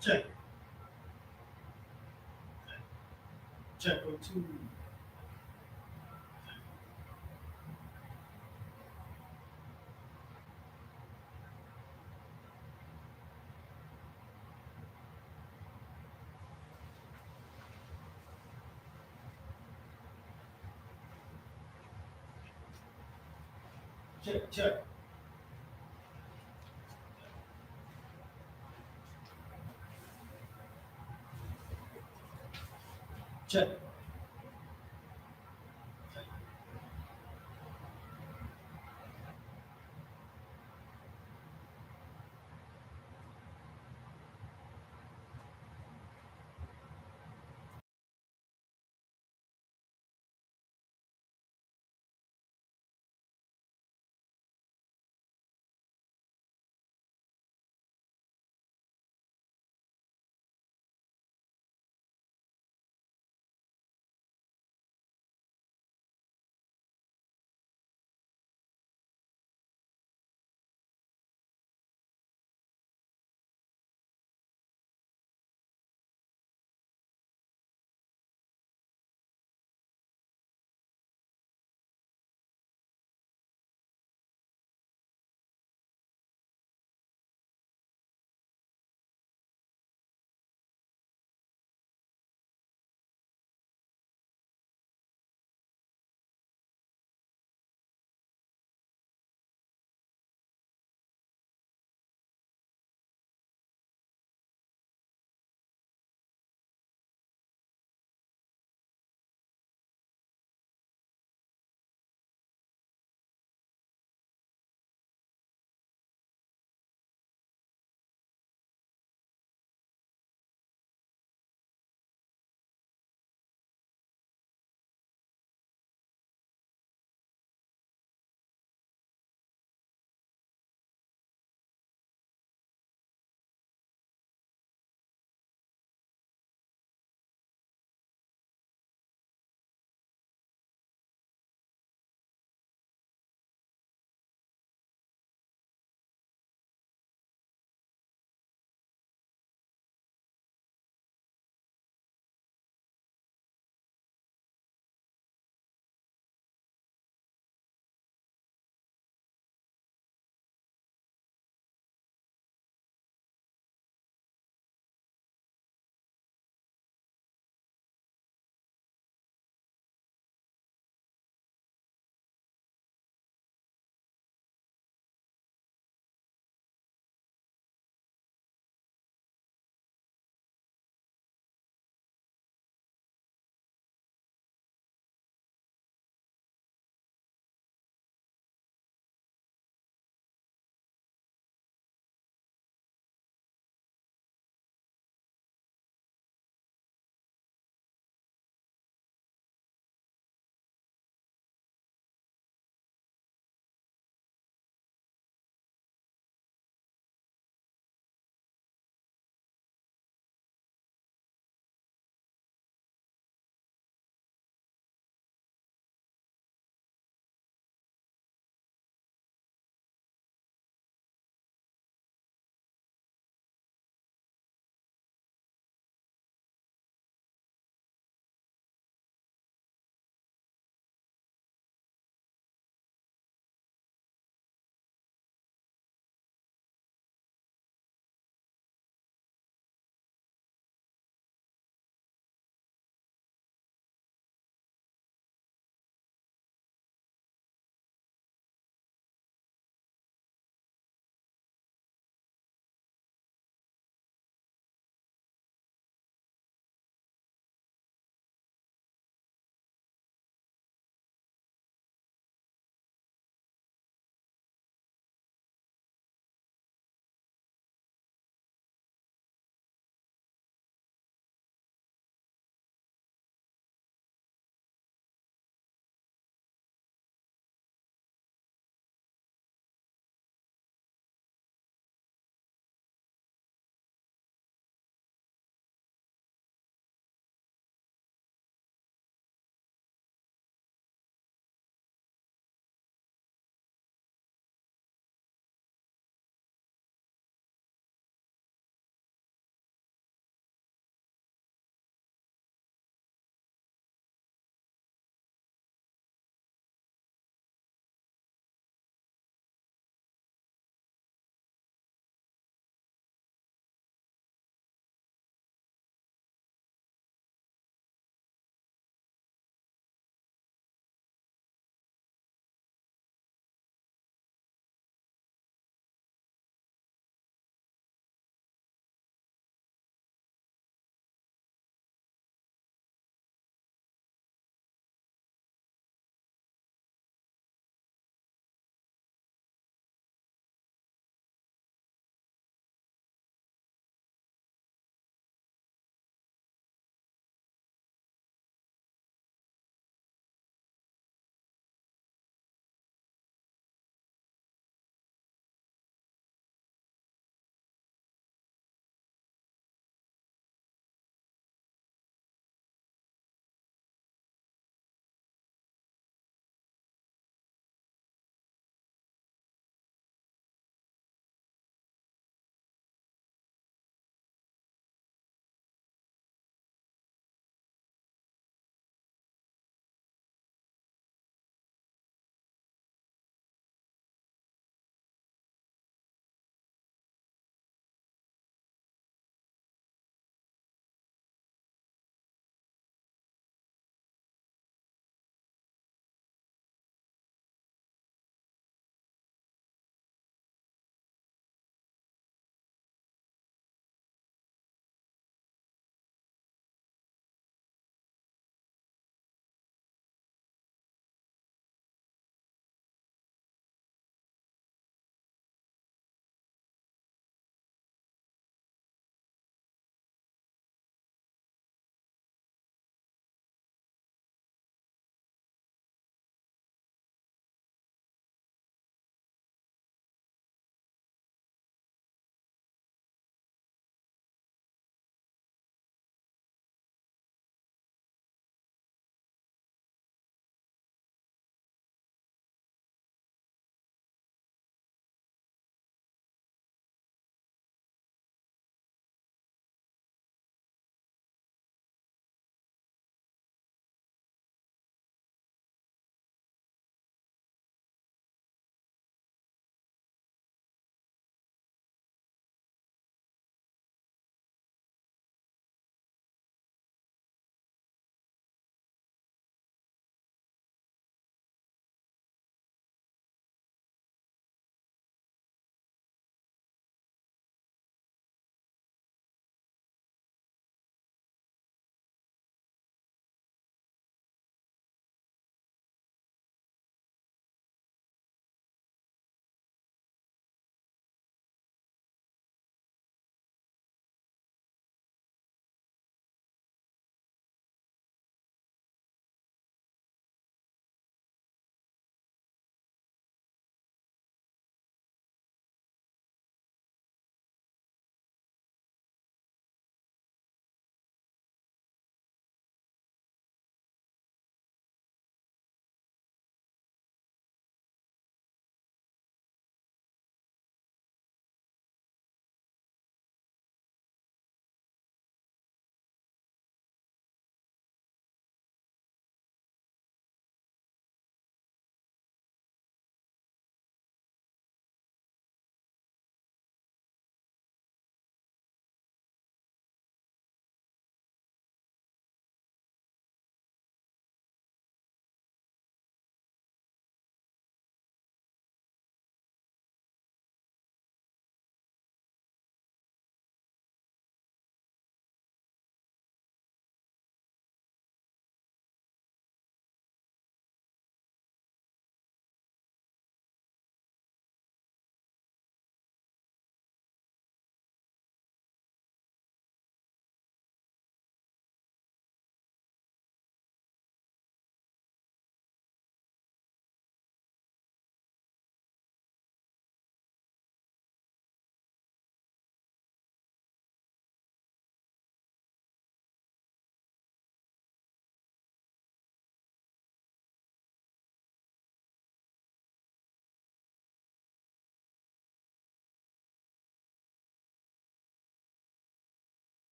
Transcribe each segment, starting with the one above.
Check. Check on two. Check, check. Check.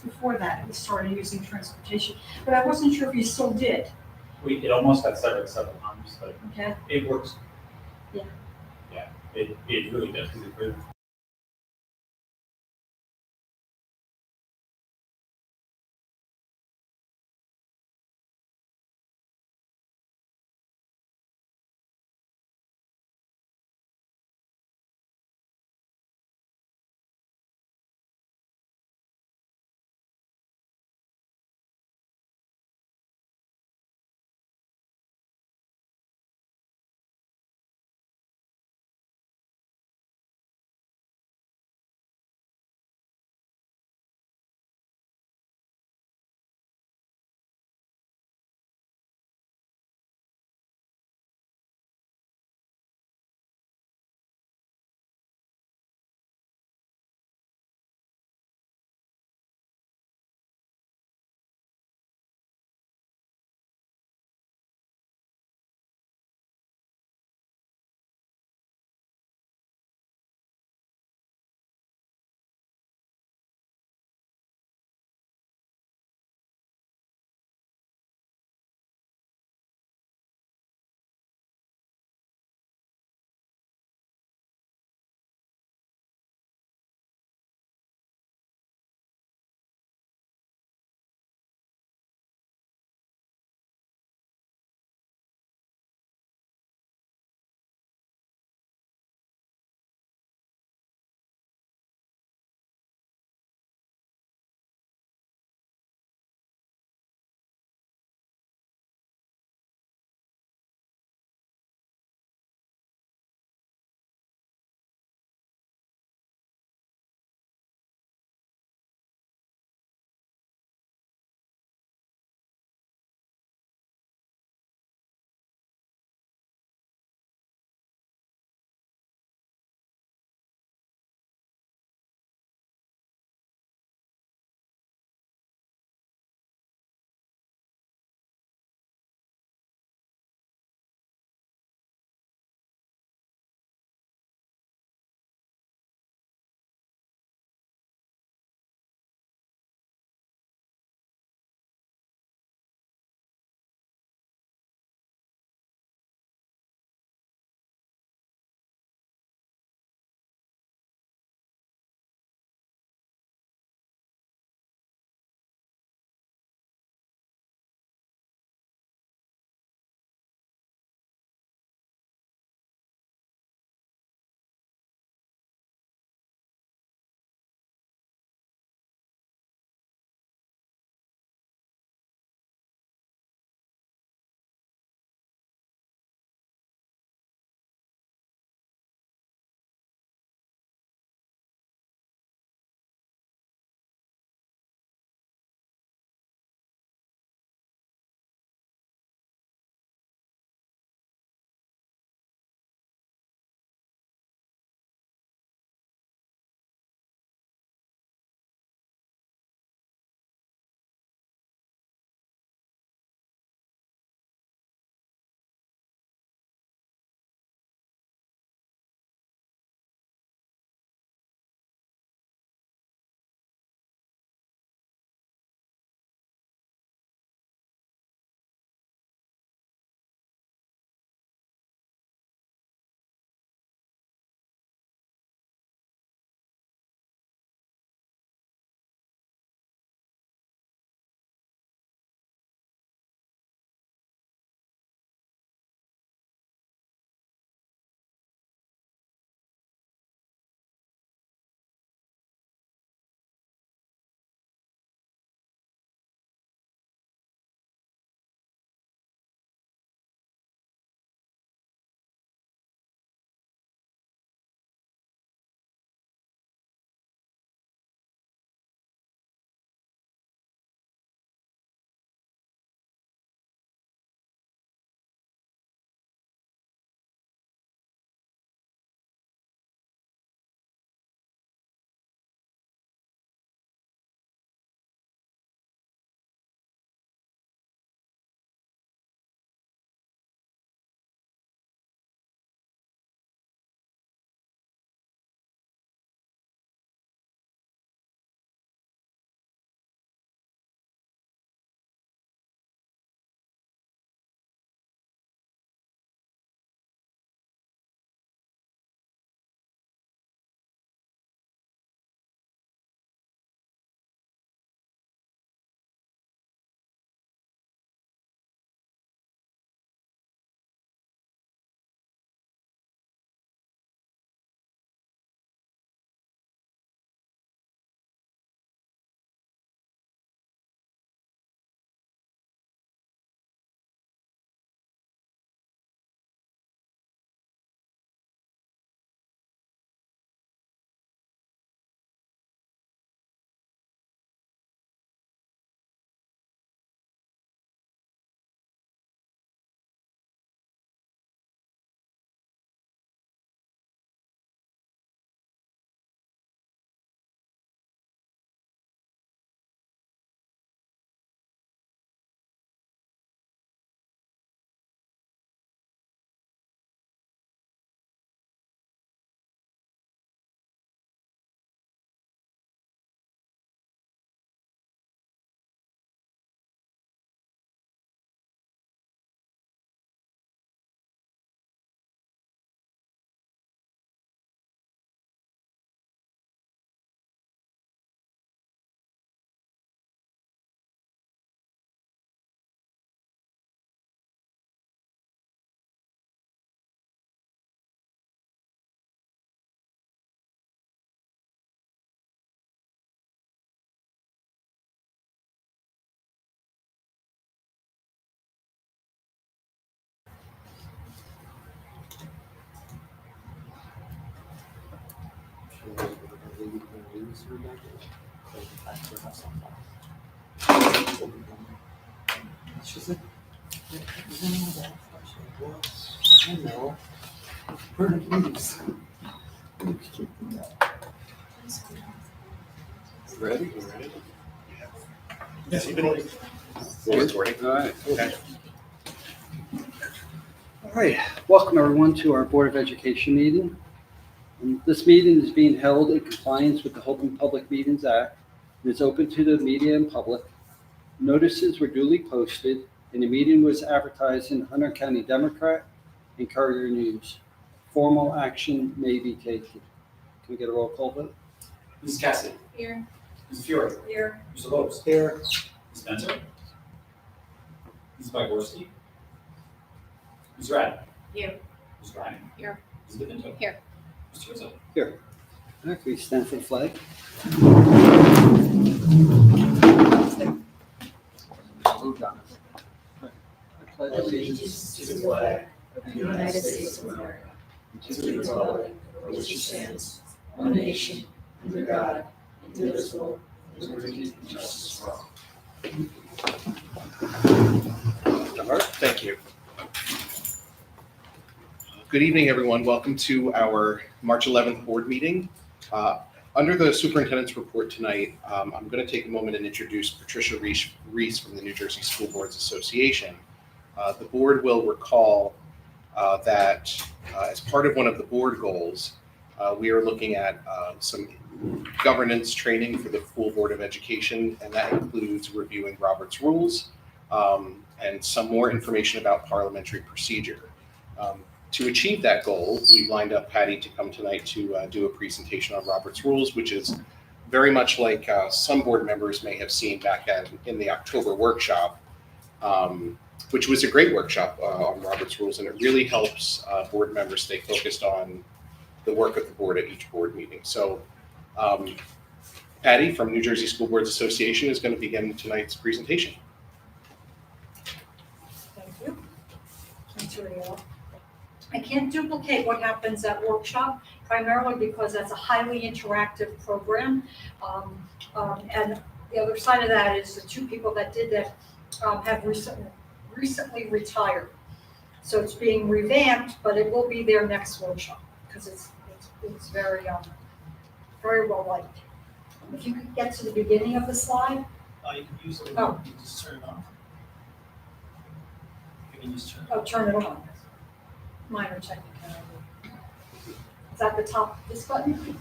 before that, we started using transportation, but I wasn't sure if you still did, It almost got started several times, but okay? it works. Yeah. Yeah, it really does, because it really She said, I know. Burn leaves. Ready? You ready? Yes, you've been waiting. All right. Okay. All right, welcome everyone to our Board of Education meeting. This meeting is being held in compliance with the Open Public Meetings Act. It is open to the media and public. Notices were duly posted, and the meeting was advertised in Hunter County Democrat and Courier News. Formal action may be taken. Can we get a roll call vote? Mrs. Cassidy. Here. Mrs. Fiore. Here. Mr. Lopes. Here. Ms. Spencer. Mrs. Byborski. Ms. Rad. Here. Ms. Ryan. Here. Ms. Pinto. Here. Mr. Rizzo. All right, can we stand for the flag? Moved on. I pledge Allegiance to the flag of the United States of America, to the republic for which it stands, one nation, under God, indivisible, with liberty and justice for all. Mr. Hart. Thank you. Good evening, everyone. Welcome to our March 11th board meeting. Under the superintendent's report tonight, I'm going to take a moment and introduce Patricia Reese from the New Jersey School Boards Association. The board will recall that as part of one of the board goals, we are looking at some governance training for the full Board of Education, and that includes reviewing Robert's Rules and some more information about parliamentary procedure. To achieve that goal, we lined up Patty to come tonight to do a presentation on Robert's Rules, which is very much like some board members may have seen back in the October workshop, which was a great workshop on Robert's Rules, and it really helps board members stay focused on the work of the board at each board meeting. So Patty from New Jersey School Boards Association is going to begin tonight's presentation. Thank you. Thanks, Ria. I can't duplicate what happens at workshop, primarily because that's a highly interactive program. And the other side of that is the two people that did that have recently retired. So it's being revamped, but it will be their next workshop because it's very very well liked. If you could get to the beginning of the slide. You can use it, Oh. you can just turn it on. You can just turn it Oh, on. turn it on. Minor technicality. Is that the top of this button?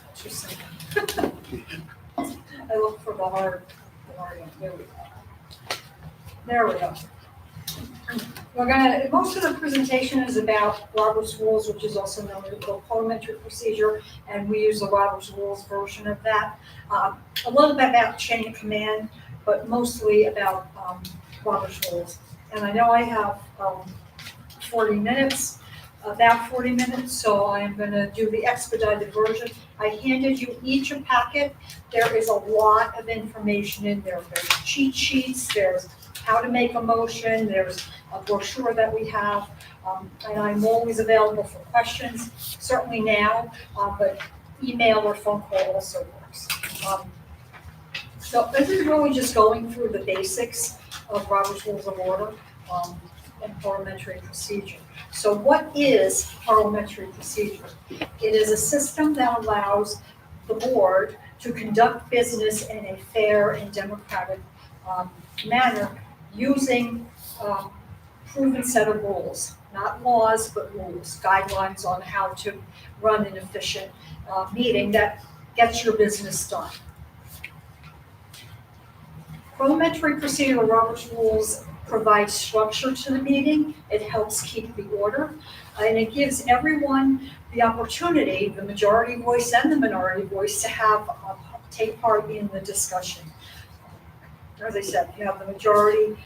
Interesting. I look for the hard one. There we go. There we go. Most of the presentation is about Robert's Rules, which is also known as the parliamentary procedure, and we use the Robert's Rules version of that. A little bit about chain of command, but mostly about Robert's Rules. And I know I have 40 minutes, about 40 minutes, so I am going to do the expedited version. I handed you each a packet. There is a lot of information in there. There's cheat sheets, there's how to make a motion, there's a brochure that we have, and I'm always available for questions, certainly now, but email or phone call also works. So this is really just going through the basics of Robert's Rules of Order and parliamentary procedure. So what is parliamentary procedure? It is a system that allows the board to conduct business in a fair and democratic manner using proven set of rules, not laws, but rules, guidelines on how to run an efficient meeting that gets your business done. Parliamentary procedure, Robert's Rules, provides structure to the meeting. It helps keep the order, and it gives everyone the opportunity, the majority voice and the minority voice, to have take part in the discussion. As I said, you have the majority,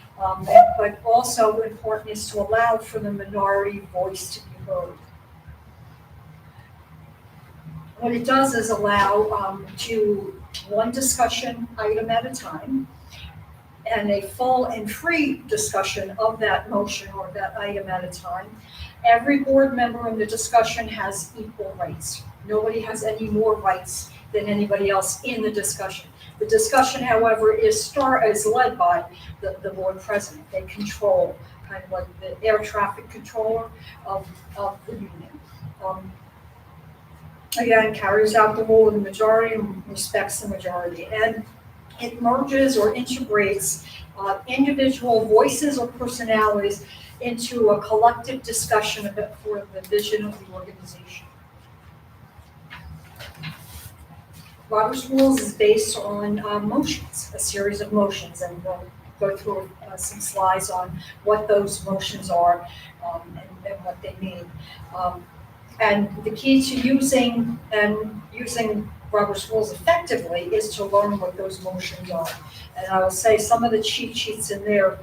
but also important is to allow for the minority voice to be heard. What it does is allow to one discussion item at a time, and a full and free discussion of that motion or that item at a time. Every board member in the discussion has equal rights. Nobody has any more rights than anybody else in the discussion. The discussion, however, is led by the board president. They control, kind of like the air traffic controller of the meeting. Again, carries out the role of the majority and respects the majority. And it merges or integrates individual voices or personalities into a collective discussion for the vision of the organization. Robert's Rules is based on motions, a series of motions, and we'll go through some slides on what those motions are and what they mean. And the key to using Robert's Rules effectively is to learn what those motions are. And I will say some of the cheat sheets in there,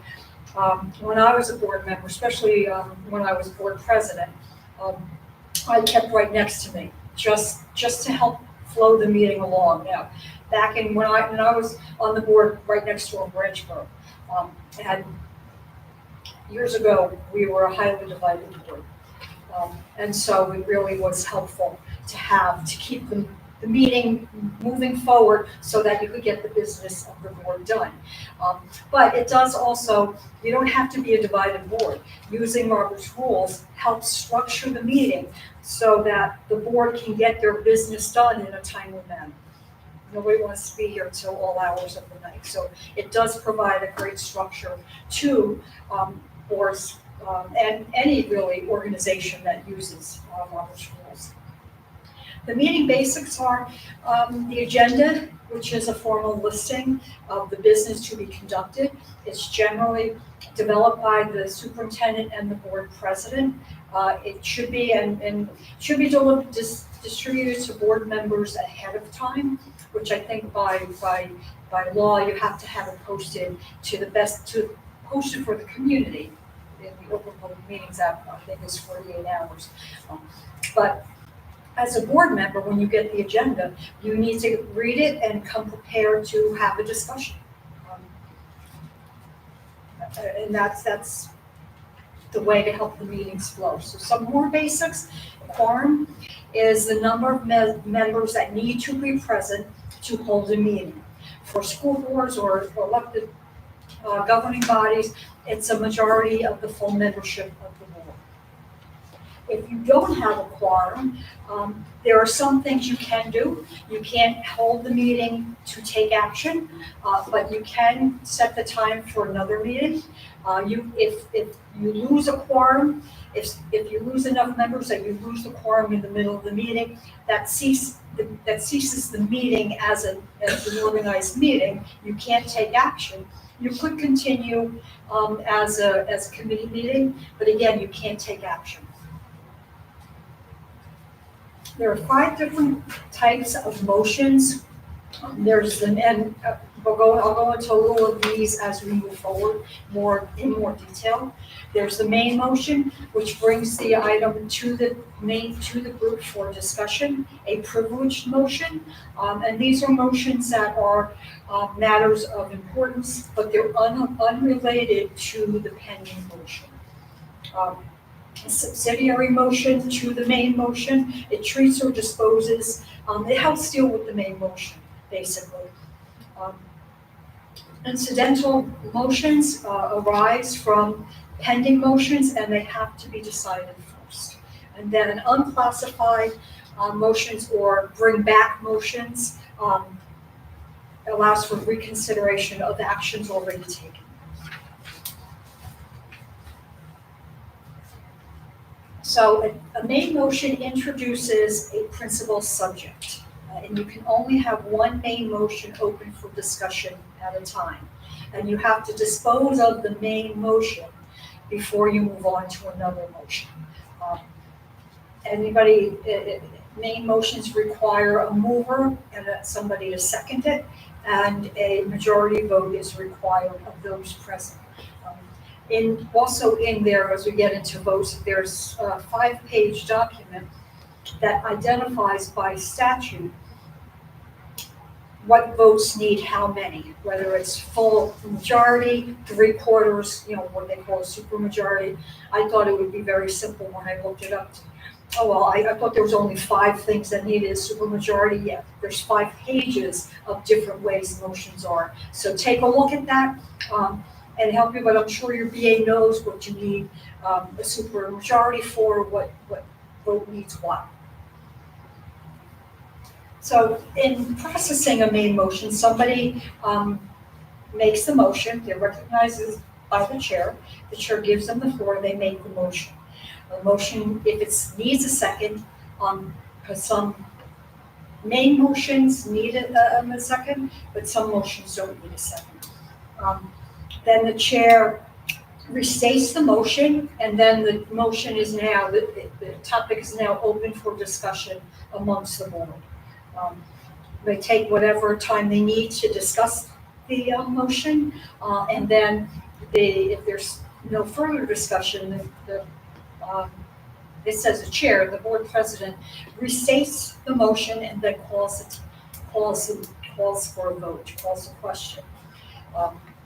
when I was a board member, especially when I was board president, I kept right next to me, just to help flow the meeting along. Now, back in when I was on the board right next to a Branchburg, and years ago, we were a highly divided board. And so it really was helpful to keep the meeting moving forward so that you could get the business of the board done. But it does also, you don't have to be a divided board. Using Robert's Rules helps structure the meeting so that the board can get their business done in a timely manner. Nobody wants to be here till all hours of the night. So it does provide a great structure to boards and any really organization that uses Robert's Rules. The meeting basics are the agenda, which is a formal listing of the business to be conducted. It's generally developed by the superintendent and the board president. It should be distributed to board members ahead of time, which I think by law you have to have it posted posted for the community. In the Open Public Meetings Act, I think is 48 hours. But as a board member, when you get the agenda, you need to read it and come prepared to have a discussion. And that's the way to help the meetings flow. So some more basics. Quorum is the number of members that need to be present to hold a meeting. For school boards or elected governing bodies, it's a majority of the full membership of the board. If you don't have a quorum, there are some things you can do. You can't hold the meeting to take action, but you can set the time for another meeting. If you lose a quorum, if you lose enough members that you lose the quorum in the middle of the meeting, that ceases the meeting as an organized meeting. You can't take action. You could continue as a committee meeting, but again, you can't take action. There are 5 different types of motions. I'll go into a little of these as we move forward in more detail. There's the main motion, which brings the item to the group for discussion, a privileged motion. And these are motions that are matters of importance, but they're unrelated to the pending motion. A subsidiary motion to the main motion, it treats or disposes, it helps deal with the main motion, basically. Incidental motions arise from pending motions and they have to be decided first. And then unclassified motions or bring back motions allows for reconsideration of actions already taken. So a main motion introduces a principal subject, and you can only have one main motion open for discussion at a time. And you have to dispose of the main motion before you move on to another motion. Main motions require a mover and somebody to second it, and a majority vote is required of those present. Also in there, as we get into votes, there's a 5-page document that identifies by statute what votes need how many, whether it's full majority, 3/4, what they call a supermajority. I thought it would be very simple when I looked it up. Oh, well, I thought there was only 5 things that needed a supermajority. Yeah, there's 5 pages of different ways motions are. So take a look at that and help you, but I'm sure your BA knows what you need a supermajority for, what vote needs what. So in processing a main motion, somebody makes the motion, they're recognized by the chair gives them the floor, they make the motion. The motion, if it needs a second, because some main motions need a second, but some motions don't need a second. Then the chair restates the motion, and then the motion is now, the topic is now open for discussion amongst the board. They take whatever time they need to discuss the motion, and then if there's no further discussion, it says the chair, the board president, restates the motion and then calls for a vote, calls a question.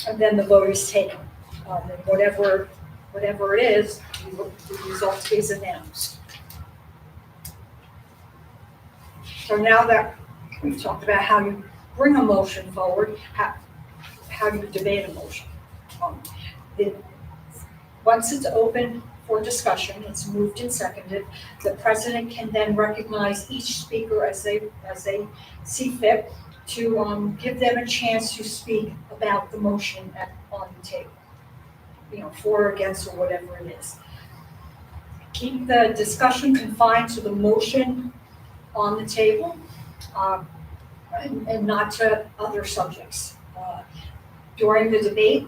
And then the vote is taken. And whatever it is, the result is announced. So now that we've talked about how you bring a motion forward, how you debate a motion. Once it's open for discussion, it's moved and seconded, the president can then recognize each speaker as they see fit to give them a chance to speak about the motion on the table, for or against or whatever it is. Keep the discussion confined to the motion on the table and not to other subjects. During the debate,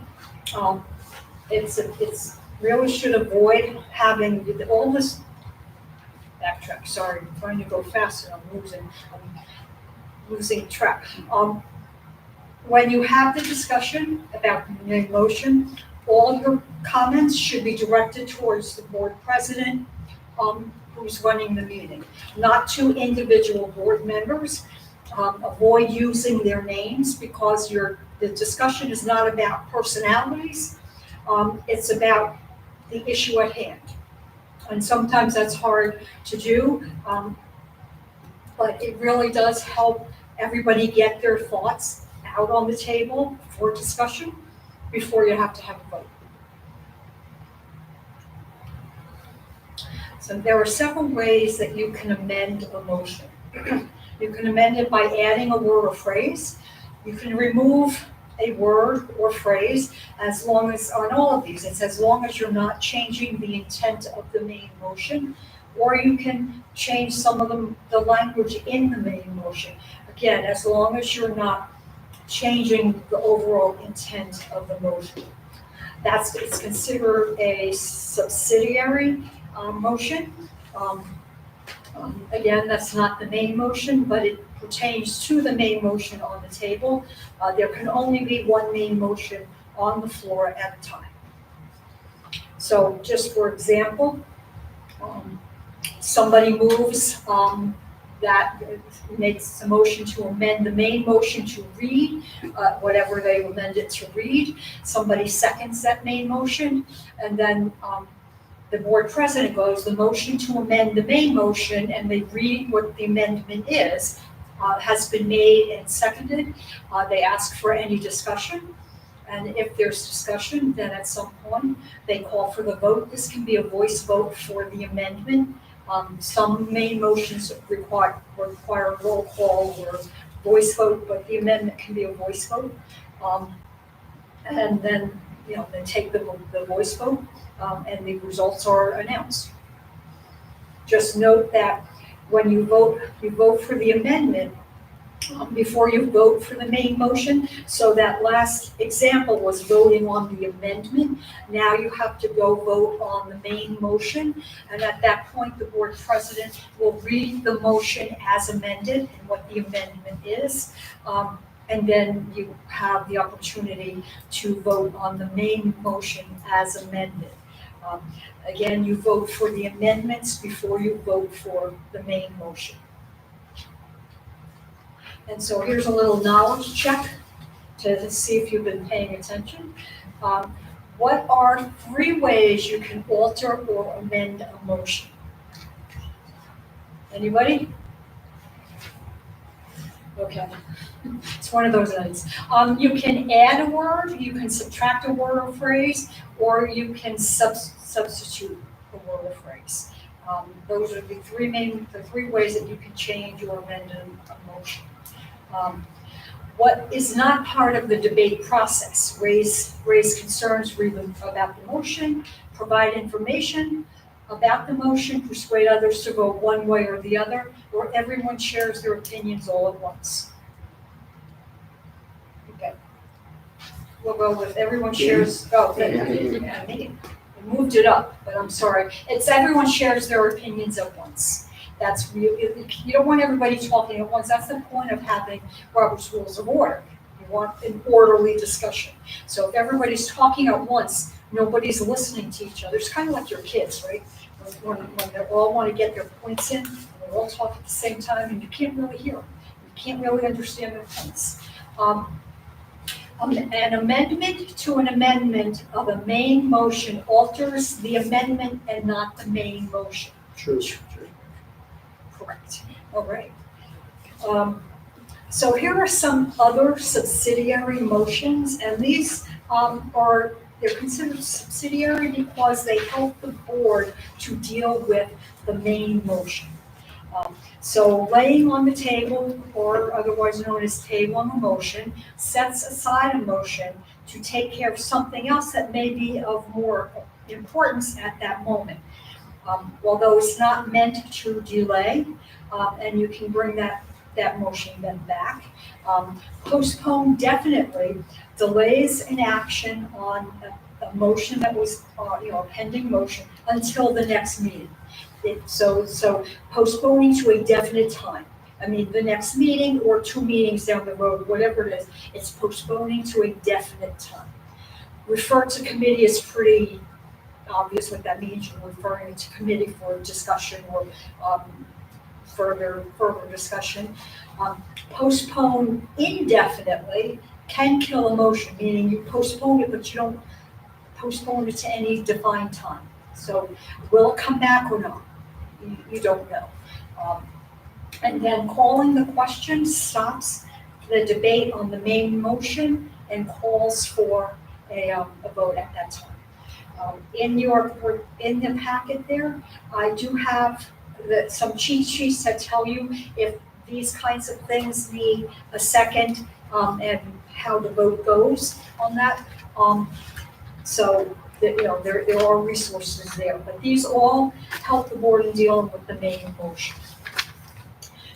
it's really should avoid having all this backtrack. Sorry, I'm trying to go faster. I'm losing track. When you have the discussion about the motion, all your comments should be directed towards the board president who's running the meeting, not to individual board members. Avoid using their names because the discussion is not about personalities. It's about the issue at hand. And sometimes that's hard to do, but it really does help everybody get their thoughts out on the table for discussion before you have to have a vote. So there are several ways that you can amend a motion. You can amend it by adding a word or phrase. You can remove a word or phrase as long as, on all of these, it's as long as you're not changing the intent of the main motion, or you can change some of the language in the main motion. Again, as long as you're not changing the overall intent of the motion. It's considered a subsidiary motion. Again, that's not the main motion, but it pertains to the main motion on the table. There can only be one main motion on the floor at a time. So just for example, somebody moves that makes a motion to amend the main motion to read, whatever they amend it to read. Somebody seconds that main motion, and then the board president goes, the motion to amend the main motion, and they read what the amendment is, has been made and seconded. They ask for any discussion, and if there's discussion, then at some point they call for the vote. This can be a voice vote for the amendment. Some main motions require a roll call or voice vote, but the amendment can be a voice vote. And then, they take the voice vote, and the results are announced. Just note that when you vote for the amendment before you vote for the main motion. So that last example was voting on the amendment. Now you have to go vote on the main motion. And at that point, the board president will read the motion as amended and what the amendment is. And then you have the opportunity to vote on the main motion as amended. Again, you vote for the amendments before you vote for the main motion. And so here's a little knowledge check to see if you've been paying attention. What are 3 ways you can alter or amend a motion? Anybody? Okay. It's one of those nights. You can add a word, you can subtract a word or phrase, or you can substitute a word or phrase. Those are the 3 ways that you can change or amend a motion. What is not part of the debate process? Raise concerns about the motion, provide information about the motion, persuade others to go one way or the other, or everyone shares their opinions all at once. Okay. We'll go with everyone shares, I moved it up, but I'm sorry. It's everyone shares their opinions at once. That's you don't want everybody talking at once. That's the point of having Robert's Rules of Order. You want an orderly discussion. So if everybody's talking at once, nobody's listening to each other. It's kind of like your kids, right? When they all want to get their points in, and they all talk at the same time, and you can't really hear them. You can't really understand their points. An amendment to an amendment of a main motion alters the amendment and not the main motion. True. Correct. All right. So here are some other subsidiary motions, and these they're considered subsidiary because they help the board to deal with the main motion. So laying on the table, or otherwise known as tabling a motion, sets aside a motion to take care of something else that may be of more importance at that moment. Although it's not meant to delay, and you can bring that motion then back. Postpone definitely delays an action on a motion that was, a pending motion until the next meeting. So postponing to a definite time. I mean, the next meeting or 2 meetings down the road, whatever it is, it's postponing to a definite time. Refer to committee is pretty obvious what that means. You're referring to committee for discussion or further discussion. Postpone indefinitely can kill a motion, meaning you postpone it, but you don't postpone it to any defined time. So will it come back or not? You don't know. And then calling the question stops the debate on the main motion and calls for a vote at that time. In the packet there, I do have some cheat sheets that tell you if these kinds of things need a second and how the vote goes on that. So there are resources there, but these all help the board in dealing with the main motion.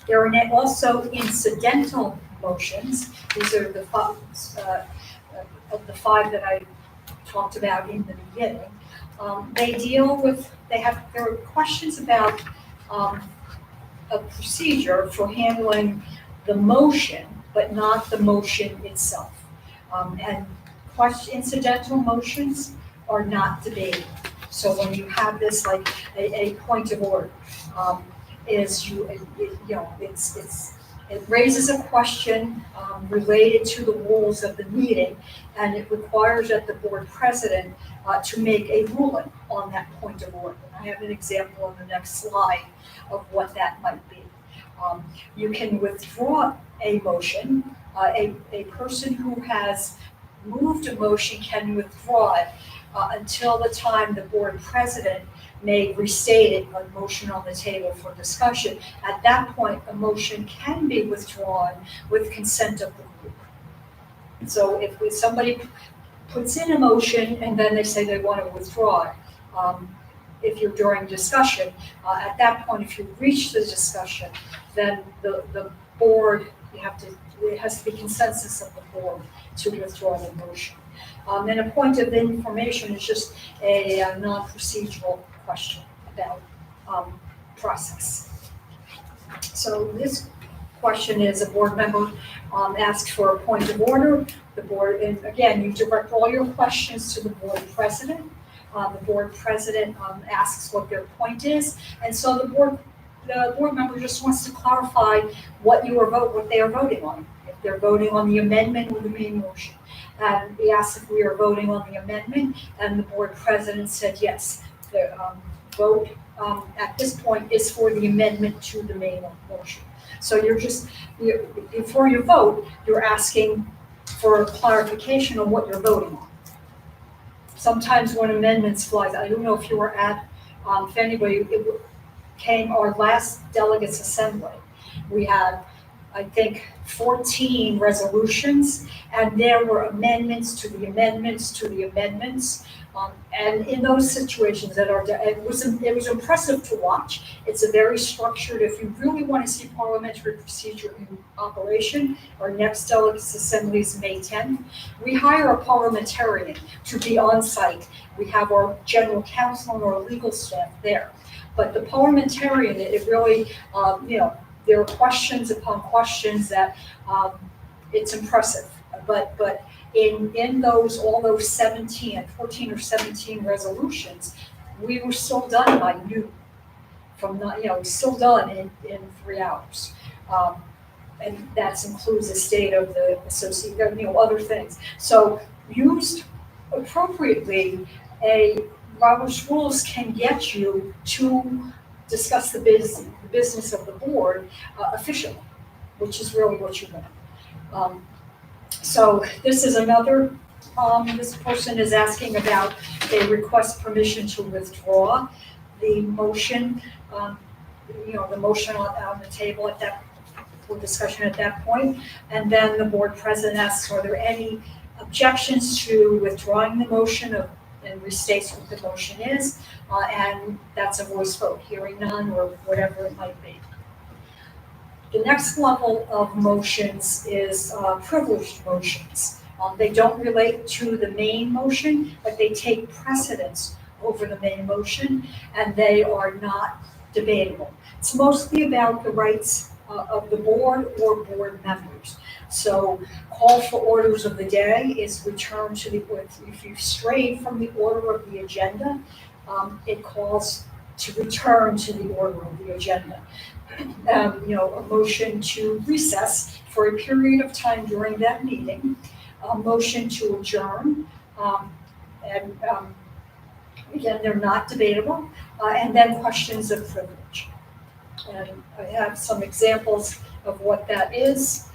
There are also incidental motions. These are the of the 5 that I talked about in the beginning. There are questions about a procedure for handling the motion, but not the motion itself. And incidental motions are not debated. So when you have this like a point of order, it raises a question related to the rules of the meeting, and it requires that the board president to make a ruling on that point of order. I have an example on the next slide of what that might be. You can withdraw a motion. A person who has moved a motion can withdraw it until the time the board president may restate it, a motion on the table for discussion. At that point, a motion can be withdrawn with consent of the group. So if somebody puts in a motion and then they say they want to withdraw it, if you're during discussion, at that point, if you reach the discussion, then the board, it has to be consensus of the board to withdraw the motion. And a point of information is just a non-procedural question about process. So this question is a board member asks for a point of order. The board, and again, you direct all your questions to the board president. The board president asks what their point is, and so the board the board member just wants to clarify what they are voting on. If they're voting on the amendment or the main motion. And we asked if we are voting on the amendment, and the board president said yes. The vote at this point is for the amendment to the main motion. So before you vote, you're asking for clarification on what you're voting on. Sometimes when amendments fly, I don't know if you were at, if anybody came, our last delegates assembly. We had, I think, 14 resolutions, and there were amendments to the amendments to the amendments. And in those situations it was impressive to watch. It's a very structured, if you really want to see parliamentary procedure in operation, our next delegates assembly is May 10th. We hire a parliamentarian to be on site. We have our general counsel and our legal staff there. But the parliamentarian, it really, there are questions upon questions that it's impressive. But in all those 14 or 17 resolutions, we were still done by noon. Still done in 3 hours. And that includes the state of the association, other things. So used appropriately, Robert's rules can get you to discuss the business of the board efficiently, which is really what you want. So this is another, this person is asking about, they request permission to withdraw the motion, the motion on the table at that, for discussion at that point. And then the board president asks, are there any objections to withdrawing the motion and restates what the motion is, and that's a voice vote, hearing none or whatever it might be. The next level of motions is privileged motions. They don't relate to the main motion, but they take precedence over the main motion, and they are not debatable. It's mostly about the rights of the board or board members. So call for orders of the day is returned to if you've strayed from the order of the agenda, it calls to return to the order of the agenda. A motion to recess for a period of time during that meeting, a motion to adjourn, again, they're not debatable, and then questions of privilege. And I have some examples of what that is.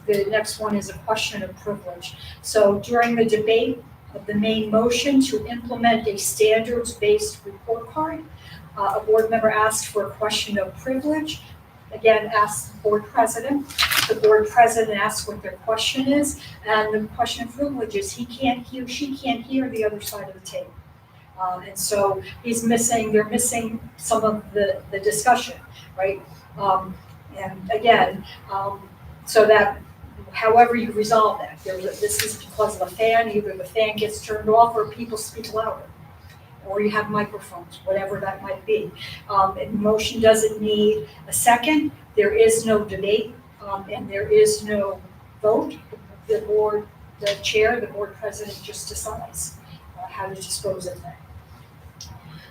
The next one is a question of privilege. So during the debate of the main motion to implement a standards-based report card, a board member asked for a question of privilege. Again, asks the board president. The board president asks what their question is, and the question of privilege is she can't hear the other side of the table. And so they're missing some of the discussion, right? And again, so that however you resolve that, this is because of a fan, either the fan gets turned off or people speak louder, or you have microphones, whatever that might be. And motion doesn't need a second, there is no debate, and there is no vote. The chair, the board president just decides how to dispose of that.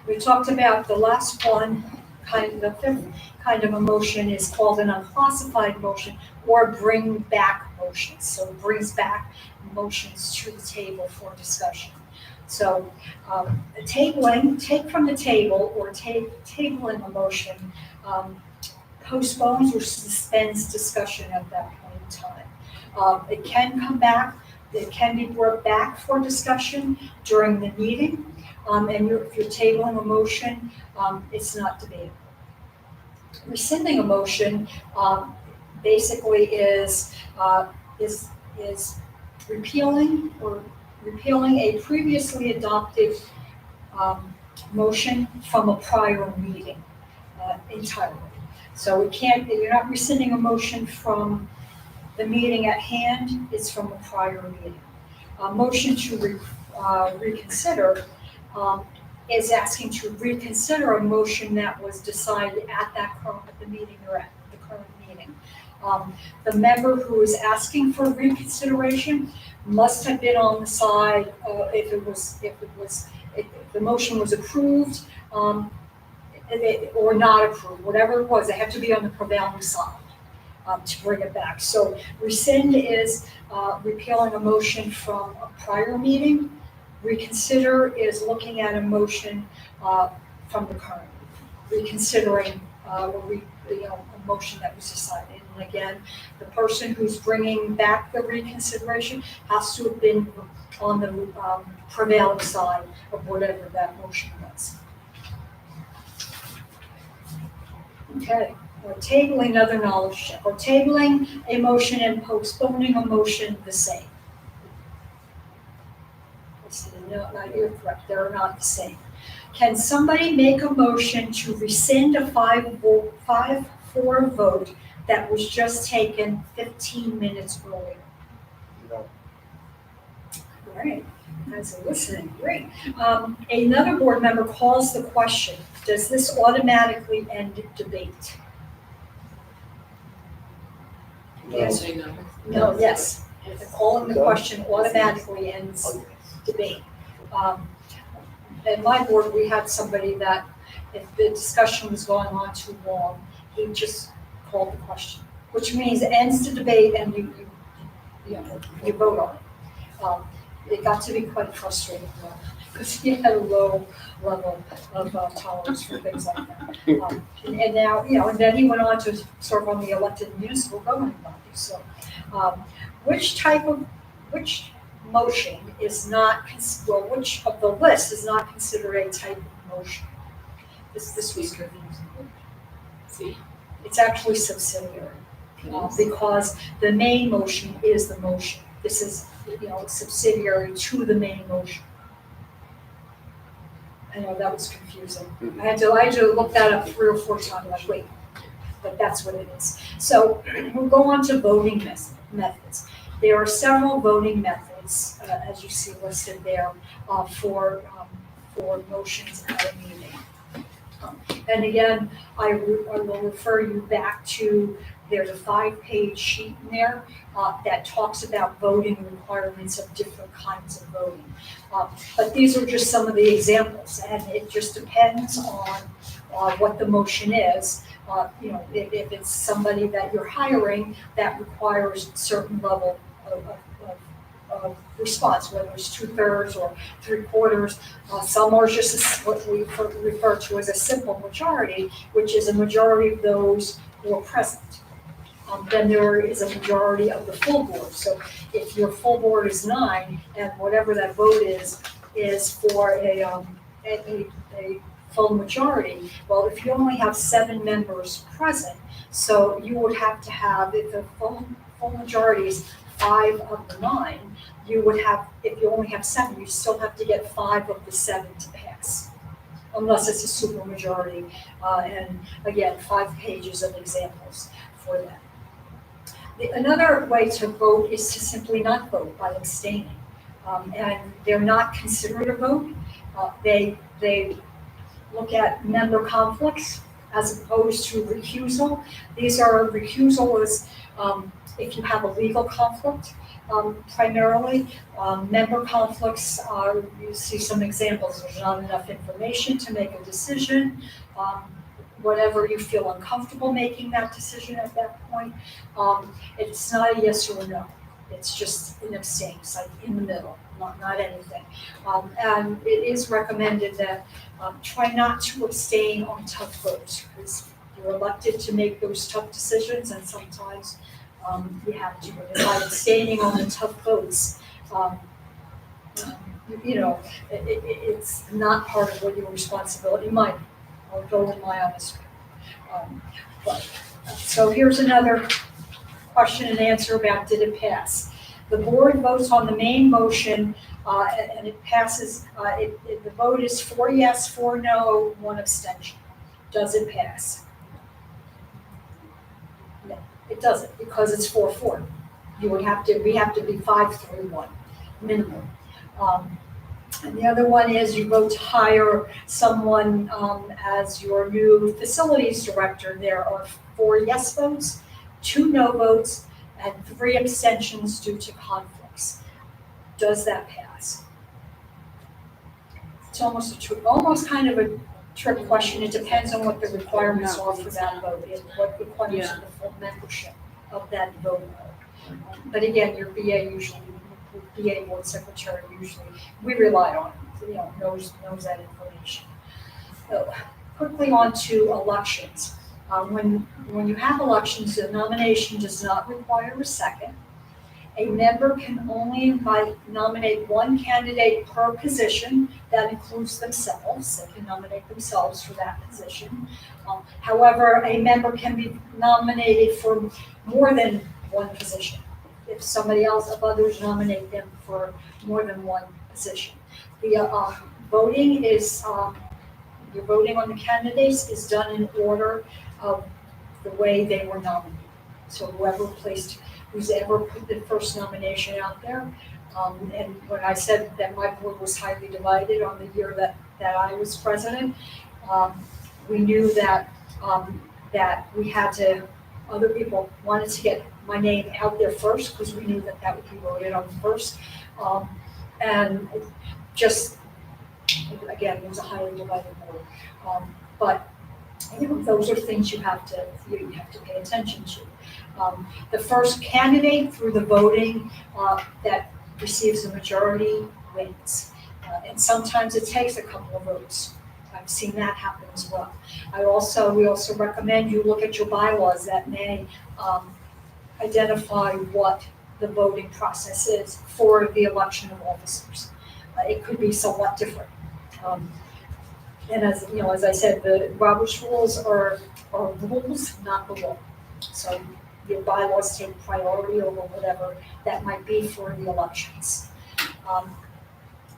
We talked about the last one, the fifth kind of a motion is called an unclassified motion or bring back motions. So it brings back motions to the table for discussion. So take from the table or tabling a motion postpones or suspends discussion at that point in time. It can come back, it can be brought back for discussion during the meeting, and if you're tabling a motion, it's not debatable. Rescinding a motion basically is repealing a previously adopted motion from a prior meeting entirely. So you're not rescinding a motion from the meeting at hand, it's from a prior meeting. A motion to reconsider is asking to reconsider a motion that was decided at the meeting you're at, the current meeting. The member who is asking for reconsideration must have been on the side, if the motion was approved, or not approve, whatever it was, they have to be on the prevailing side to bring it back. So rescind is repealing a motion from a prior meeting. Reconsider is looking at a motion from the current, reconsidering a motion that was decided. And again, the person who's bringing back the reconsideration has to have been on the prevailing side of whatever that motion was. Okay, or tabling another knowledge check, or tabling a motion and postponing a motion the same. No, you're correct, they're not the same. Can somebody make a motion to rescind a 5-4 vote that was just taken 15 minutes earlier? No. Great, guys are listening, great. Another board member calls the question, does this automatically end debate? Yes. Say no. No, yes. Calling the question automatically ends debate. At my board, we had somebody that, if the discussion was going on too long, he just called the question, which means it ends the debate and you vote on it. It got to be quite frustrating, because he had a low level of tolerance for things like that. And now, and then he went on to serve on the elected municipal governing body. So, which motion is not, which of the list is not considered a type of motion? This was confusing. See? It's actually subsidiary, because the main motion is the motion. This is, subsidiary to the main motion. I know that was confusing. I had to look that up 3 or 4 times, like, wait, but that's what it is. So we'll go on to voting methods. There are several voting methods, as you see listed there, for motions at a meeting. And again, I will refer you back to, there's a 5-page sheet in there that talks about voting requirements of different kinds of voting. But these are just some of the examples, and it just depends on what the motion is. If it's somebody that you're hiring, that requires a certain level of response, whether it's 2/3 or 3/4. Some are just what we refer to as a simple majority, which is a majority of those who are present. Then there is a majority of the full board. So if your full board is 9, and whatever that vote is for a full majority, well, if you only have 7 members present, so you would have to have, if the full majority is 5 of the 9, you would have, if you only have 7, you still have to get 5 of the 7 to pass, unless it's a super majority. And again, 5 pages of examples for that. Another way to vote is to simply not vote by abstaining. And they're not considered a vote. They look at member conflicts as opposed to recusal. These are recusal is if you have a legal conflict, primarily. Member conflicts are, you see some examples, there's not enough information to make a decision. Whatever you feel uncomfortable making that decision at that point, it's not a yes or a no. It's just an abstain, it's like in the middle, not anything. And it is recommended that try not to abstain on tough votes, because you're elected to make those tough decisions, and sometimes you have to. But by abstaining on the tough votes, it's not part of what your responsibility might be. I'll go with my honest. So here's another question and answer about did it pass. The board votes on the main motion and it passes, the vote is 4 yes, 4 no, 1 abstention. Does it pass? No, it doesn't, because it's 4-4. We have to be 5-3-1 minimum. And the other one is you vote to hire someone as your new facilities director. There are 4 yes votes, 2 no votes, and 3 abstentions due to conflicts. Does that pass? It's almost kind of a trick question. It depends on what the requirements are for that vote, and what requirements of the full membership of that vote. But again, your BA usually, BA board secretary usually, we rely on, knows that information. So, quickly on to elections. When you have elections, the nomination does not require a second. A member can only nominate one candidate per position. That includes themselves. They can nominate themselves for that position. However, a member can be nominated for more than one position if somebody else, if others nominate them for more than one position. The voting is, your voting on the candidates is done in order of the way they were nominated. So who's ever put the first nomination out there. And when I said that my board was highly divided on the year that I was president, we knew that we had to, other people wanted to get my name out there first because we knew that would be voted on first. And just, again, it was a highly divided board. But those are things you have to pay attention to. The first candidate through the voting that receives a majority wins. And sometimes it takes a couple of votes. I've seen that happen as well. We also recommend you look at your bylaws that may identify what the voting process is for the election of officers. It could be somewhat different. And as I said, the Robert's rules are rules, not the law. So your bylaws take priority over whatever that might be for the elections.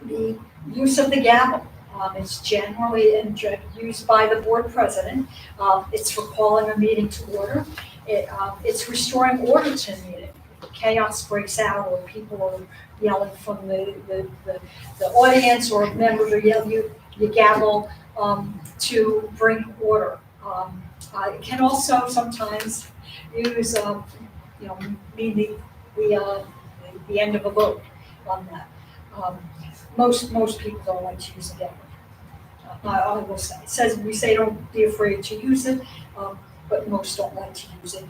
The use of the gavel. It's generally used by the board president. It's for calling a meeting to order. It's restoring order to a meeting. Chaos breaks out or people are yelling from the audience or members are yelling, you gavel to bring order. It can also sometimes use, mean the end of a vote on that. Most people don't like to use the gavel. I will say, it says, we say don't be afraid to use it, but most don't like to use it.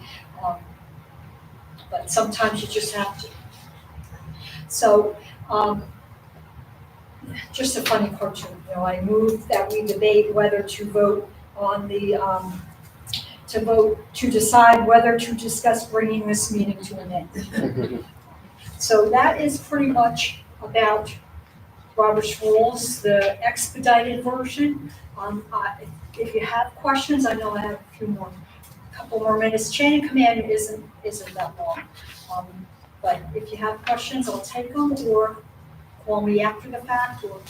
But sometimes you just have to. So, just a funny cartoon, I move that we debate whether to vote on the, to decide whether to discuss bringing this meeting to an end. So that is pretty much about Robert's rules, the expedited version. If you have questions, I know I have a couple more minutes. Chain of command isn't that long. But if you have questions, I'll take them, or call me after the fact, or,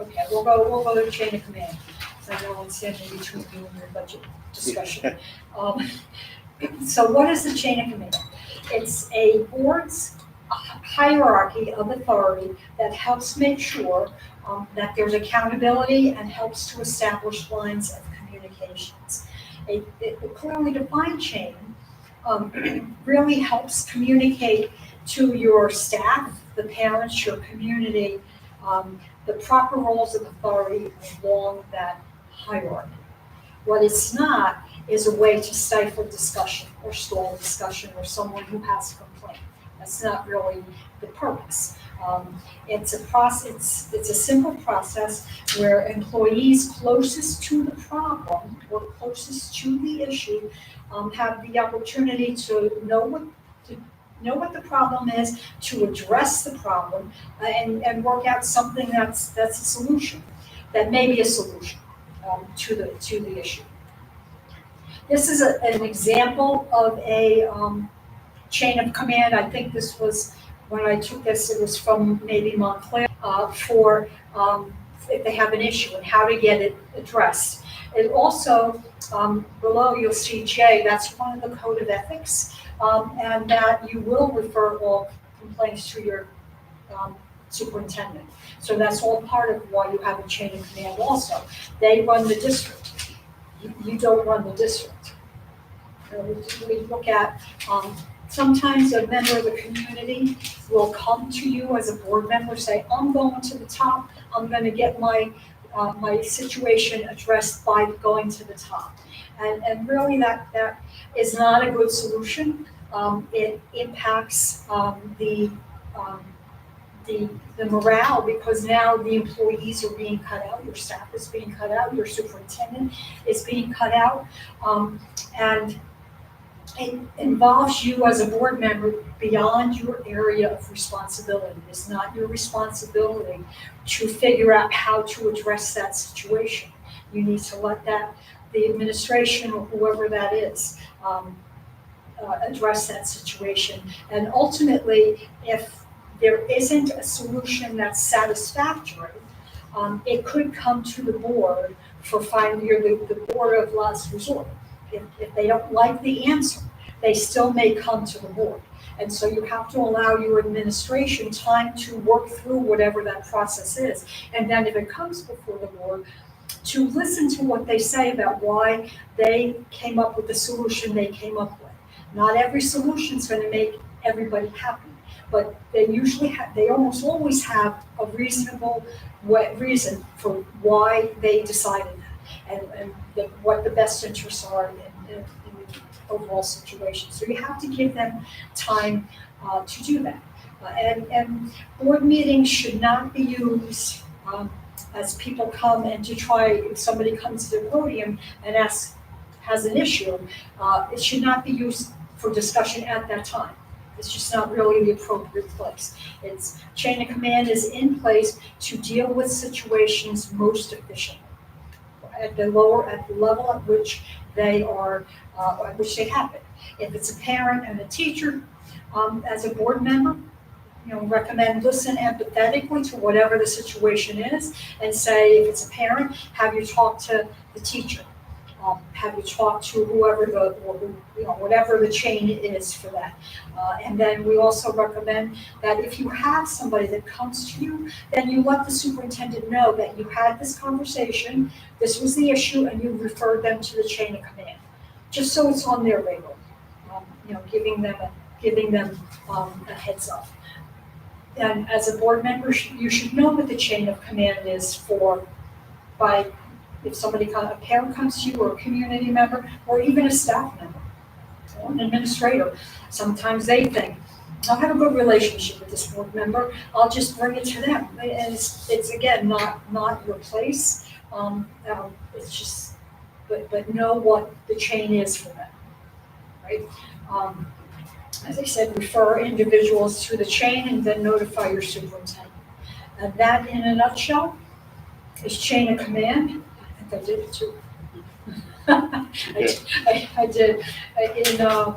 okay, we'll go to chain of command. So I know I'm standing between you and your budget discussion. So what is the chain of command? It's a board's hierarchy of authority that helps make sure that there's accountability and helps to establish lines of communications. A clearly defined chain really helps communicate to your staff, the parents, your community, the proper roles of authority along that hierarchy. What it's not is a way to stifle discussion or stall discussion or someone who has a complaint. That's not really the purpose. It's a process. It's a simple process where employees closest to the problem or closest to the issue have the opportunity to know what the problem is, to address the problem, and work out something that's a solution, that may be a solution to the issue. This is an example of a chain of command. I think this was, when I took this, it was from maybe Montclair for if they have an issue and how to get it addressed. It also, below you'll see J, that's one of the code of ethics, and that you will refer all complaints to your superintendent. So that's all part of why you have a chain of command also. They run the district. You don't run the district. We look at, sometimes a member of the community will come to you as a board member, say, I'm going to the top, I'm going to get my my situation addressed by going to the top. And really that is not a good solution. It impacts the morale, because now the employees are being cut out, your staff is being cut out, your superintendent is being cut out. And it involves you as a board member beyond your area of responsibility. It's not your responsibility to figure out how to address that situation. You need to let the administration or whoever that is, address that situation. And ultimately, if there isn't a solution that's satisfactory, it could come to the board for the board of last resort. If they don't like the answer, they still may come to the board. And so you have to allow your administration time to work through whatever that process is. And then if it comes before the board, to listen to what they say about why they came up with the solution they came up with. Not every solution is going to make everybody happy, but they almost always have a reasonable reason for why they decided that, and what the best interests are in the overall situation. So you have to give them time to do that. And board meetings should not be used as people come and if somebody comes to the podium and has an issue, it should not be used for discussion at that time. It's just not really the appropriate place. Chain of command is in place to deal with situations most efficiently at the level at which they are, at which they happen. If it's a parent and a teacher, as a board member, recommend listen empathetically to whatever the situation is, and say, if it's a parent, have you talked to the teacher? Have you talked to whoever whatever the chain is for that? And then we also recommend that if you have somebody that comes to you, then you let the superintendent know that you had this conversation, this was the issue, and you referred them to the chain of command, just so it's on their radar. Giving them a heads up. And as a board member, you should know what the chain of command is if a parent comes to you, or a community member, or even a staff member, or an administrator. Sometimes they think, I have a good relationship with this board member, I'll just bring it to them. And it's again, not your place. It's just, but know what the chain is for them, right? As I said, refer individuals to the chain and then notify your superintendent. And that, in a nutshell, is chain of command. I did it too. I did. I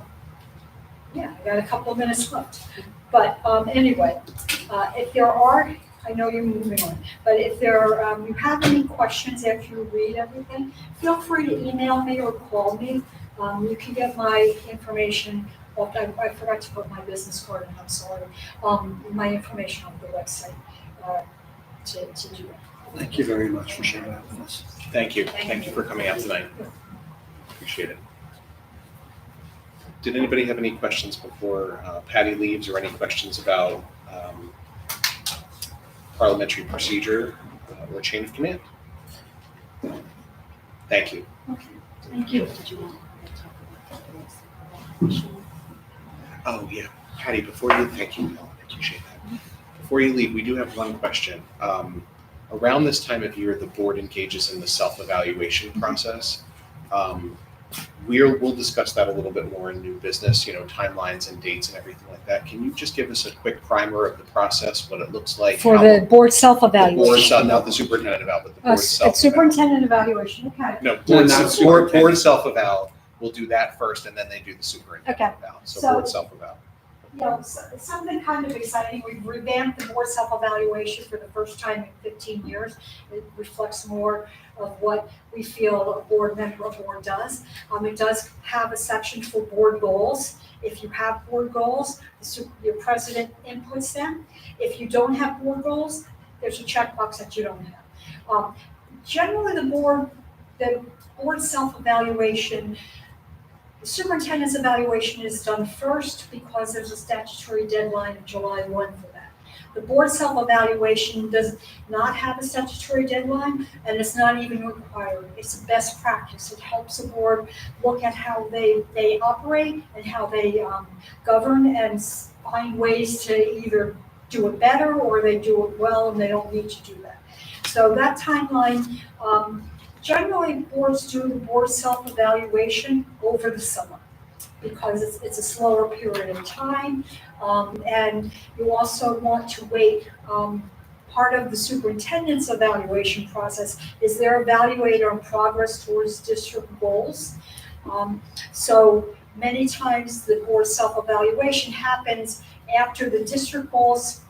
got a couple of minutes left. But anyway, if there are, I know you're moving on, but if you have any questions after you read everything, feel free to email me or call me. You can get my information. I forgot to put my business card in, I'm sorry. My information on the website to do it. Thank you very much for sharing that with us. Thank you. Thank you for coming out tonight. Appreciate it. Did anybody have any questions before Patty leaves, or any questions about parliamentary procedure or chain of command? Thank you. Okay, thank you. Oh, yeah. Patty, before you, thank you. I appreciate that. Before you leave, we do have one question. Around this time of year, the board engages in the self-evaluation process. We'll discuss that a little bit more in new business, timelines and dates and everything like that. Can you just give us a quick primer of the process, what it looks like? For the board self-evaluation. Not the superintendent eval, but the board It's self-eval. superintendent evaluation, okay. No, No, board not superintendent. board self-eval. We'll do that first, and then they do the superintendent Okay. eval. So So- board self-eval. It's something kind of exciting. We've revamped the board self-evaluation for the first time in 15 years. It reflects more of what we feel a board member of board does. It does have a section for board goals. If you have board goals, your president inputs them. If you don't have board goals, there's a checkbox that you don't have. Generally, the board self-evaluation, the superintendent's evaluation is done first because there's a statutory deadline of July 1 for that. The board self-evaluation does not have a statutory deadline, and it's not even required. It's a best practice. It helps the board look at how they operate and how they govern and find ways to either do it better or they do it well and they don't need to do that. So that timeline, generally boards do the board self-evaluation over the summer because it's a slower period of time. And you also want to wait. Part of the superintendent's evaluation process is they're evaluated on progress towards district goals. So many times the board self-evaluation happens after the district goals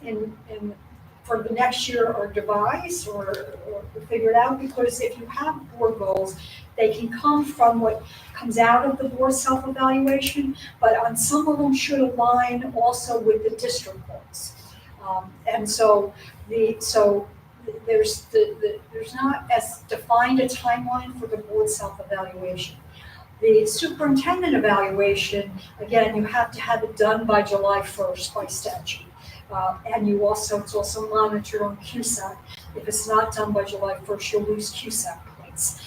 for the next year are devised or figured out, because if you have board goals, they can come from what comes out of the board self-evaluation, but on some of them should align also with the district goals. And so there's not as defined a timeline for the board self-evaluation. The superintendent evaluation, again, you have to have it done by July 1st by statute. And it's also monitored on QSAC. If it's not done by July 1st, you'll lose QSAC points.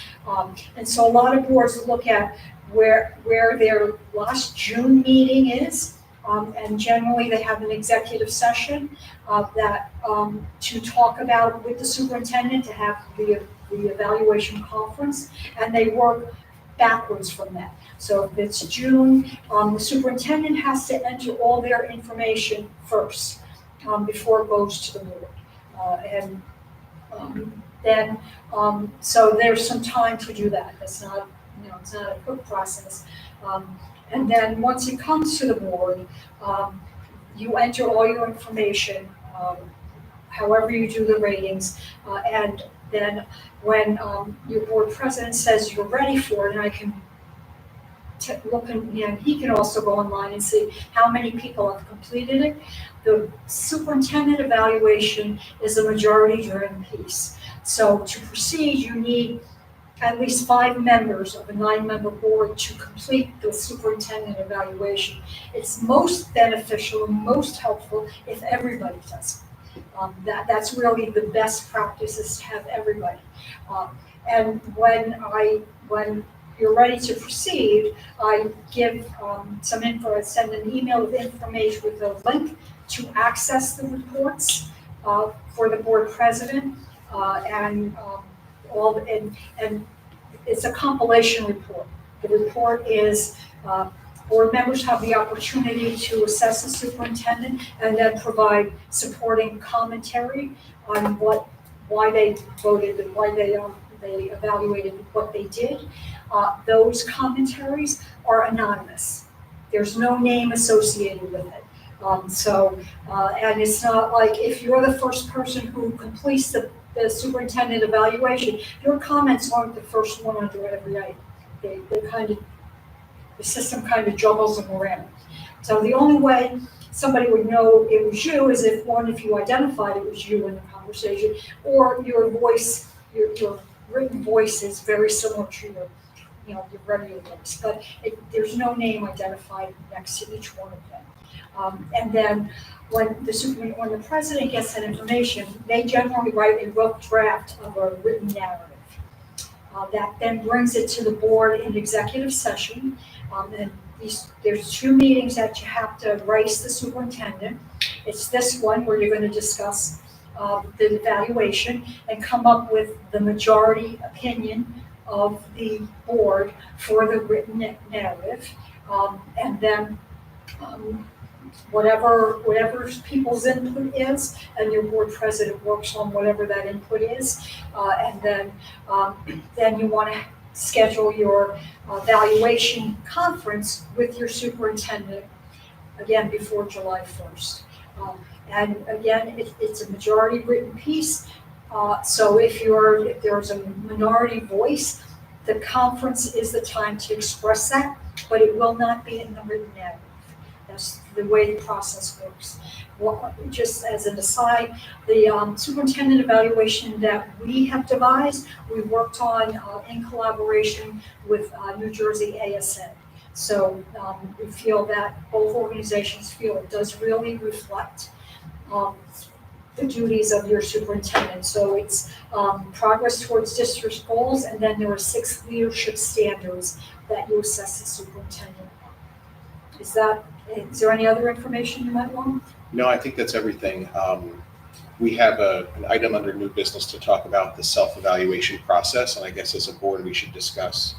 And so a lot of boards look at where their last June meeting is, and generally they have an executive session to talk about with the superintendent, to have the evaluation conference, and they work backwards from that. So if it's June, the superintendent has to enter all their information first before it goes to the board. So there's some time to do that. It's not a quick process. And then once it comes to the board, you enter all your information, however you do the ratings, and then when your board president says you're ready for it, and I can look, and he can also go online and see how many people have completed it. The superintendent evaluation is a majority-driven piece. So to proceed, you need at least 5 members of a 9-member board to complete the superintendent evaluation. It's most beneficial and most helpful if everybody does it. That's really the best practice, is to have everybody. And when you're ready to proceed, I give some info. I send an email with information with a link to access the reports for the board president, and it's a compilation report. The report is board members have the opportunity to assess the superintendent and then provide supporting commentary on why they voted and why they evaluated what they did. Those commentaries are anonymous. There's no name associated with it. And it's not like if you're the first person who completes the superintendent evaluation, your comments aren't the first one under every item. The system kind of juggles them around. So the only way somebody would know it was you is if you identified it was you in the conversation, or your voice, your written voice is very similar to your regular voice, but there's no name identified next to each one of them. And then when the president gets that information, they generally write a rough draft of a written narrative. That then brings it to the board in executive session. And there's 2 meetings that you have to raise the superintendent. It's this one where you're going to discuss the evaluation and come up with the majority opinion of the board for the written narrative. And then whatever people's input is, and your board president works on whatever that input is. And then you want to schedule your evaluation conference with your superintendent, again, before July 1st. And again, it's a majority written piece. So if there's a minority voice, the conference is the time to express that, but it will not be in the written narrative. That's the way the process works. Well, just as an aside, the superintendent evaluation that we have devised, we worked on in collaboration with New Jersey ASN. So we feel that both organizations feel it does really reflect the duties of your superintendent. So it's progress towards district goals, and then there are 6 leadership standards that you assess the superintendent. Is there any other information you might want? No, I think that's everything. We have an item under new business to talk about the self-evaluation process, and I guess as a board, we should discuss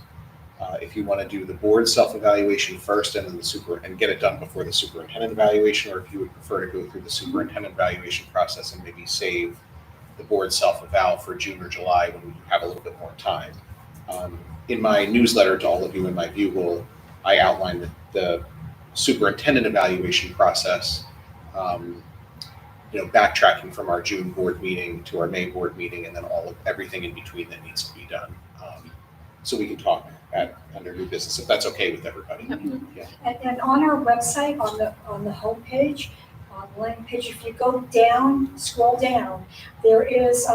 if you want to do the board self-evaluation first and then and get it done before the superintendent evaluation, or if you would prefer to go through the superintendent evaluation process and maybe save the board self-eval for June or July when we have a little bit more time. In my newsletter to all of you in my view goal, I outlined the superintendent evaluation process, backtracking from our June board meeting to our May board meeting, and then everything in between that needs to be done. So we can talk under new business if that's okay with everybody. Yeah. And on our website, on the homepage, on the landing page, if you go down, scroll down, there is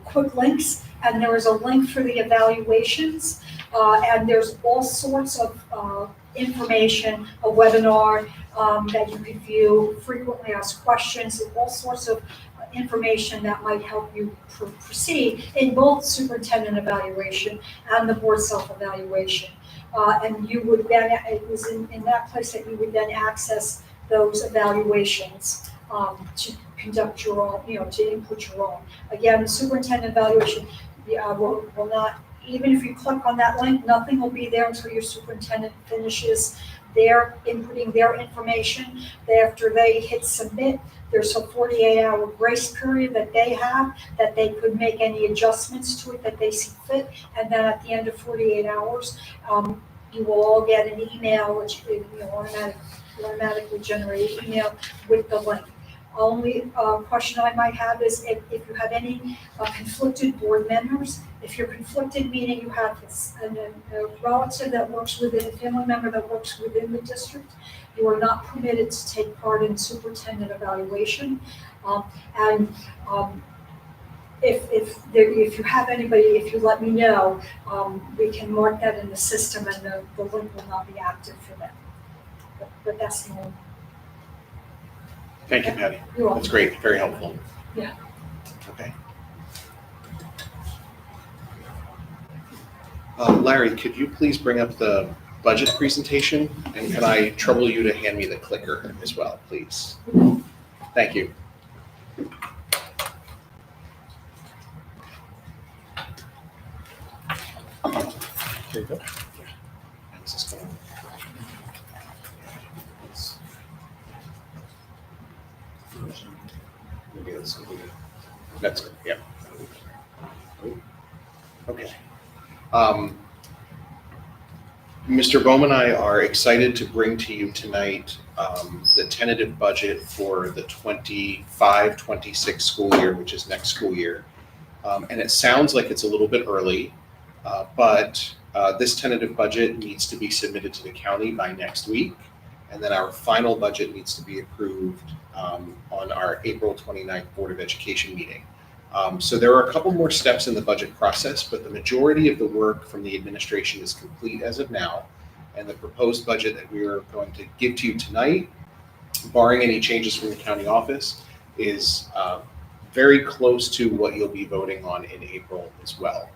quick links, and there is a link for the evaluations, and there's all sorts of information, a webinar that you could view, frequently asked questions, and all sorts of information that might help you proceed in both superintendent evaluation and the board self-evaluation. And you would then, it was in that place that you would then access those evaluations to conduct your own, to input your own. Again, the superintendent evaluation will not, even if you click on that link, nothing will be there until your superintendent finishes their inputting their information. After they hit submit, there's a 48-hour grace period that they have, that they could make any adjustments to it that they see fit. And then at the end of 48 hours, you will all get an email, which automatically generated email with the link. Only question I might have is if you have any conflicted board members. If you're conflicted, meaning you have a relative that works within, a family member that works within the district, you are not permitted to take part in superintendent evaluation. If you have anybody, if you let me know, we can mark that in the system, and the link will not be active for them. But that's the only. Thank you, Patty. You're welcome. That's great, very helpful. Yeah. Okay. Larry, could you please bring up the budget presentation? And can I trouble you to hand me the clicker as well, please? Thank you. There you go. How's this going? Maybe that's good, yeah. Okay. Mr. Bowman and I are excited to bring to you tonight the tentative budget for the 25-26 school year, which is next school year. And it sounds like it's a little bit early, but this tentative budget needs to be submitted to the county by next week. And then our final budget needs to be approved on our April 29th Board of Education meeting. So there are a couple more steps in the budget process, but the majority of the work from the administration is complete as of now. And the proposed budget that we are going to give to you tonight, barring any changes from the county office, is very close to what you'll be voting on in April as well.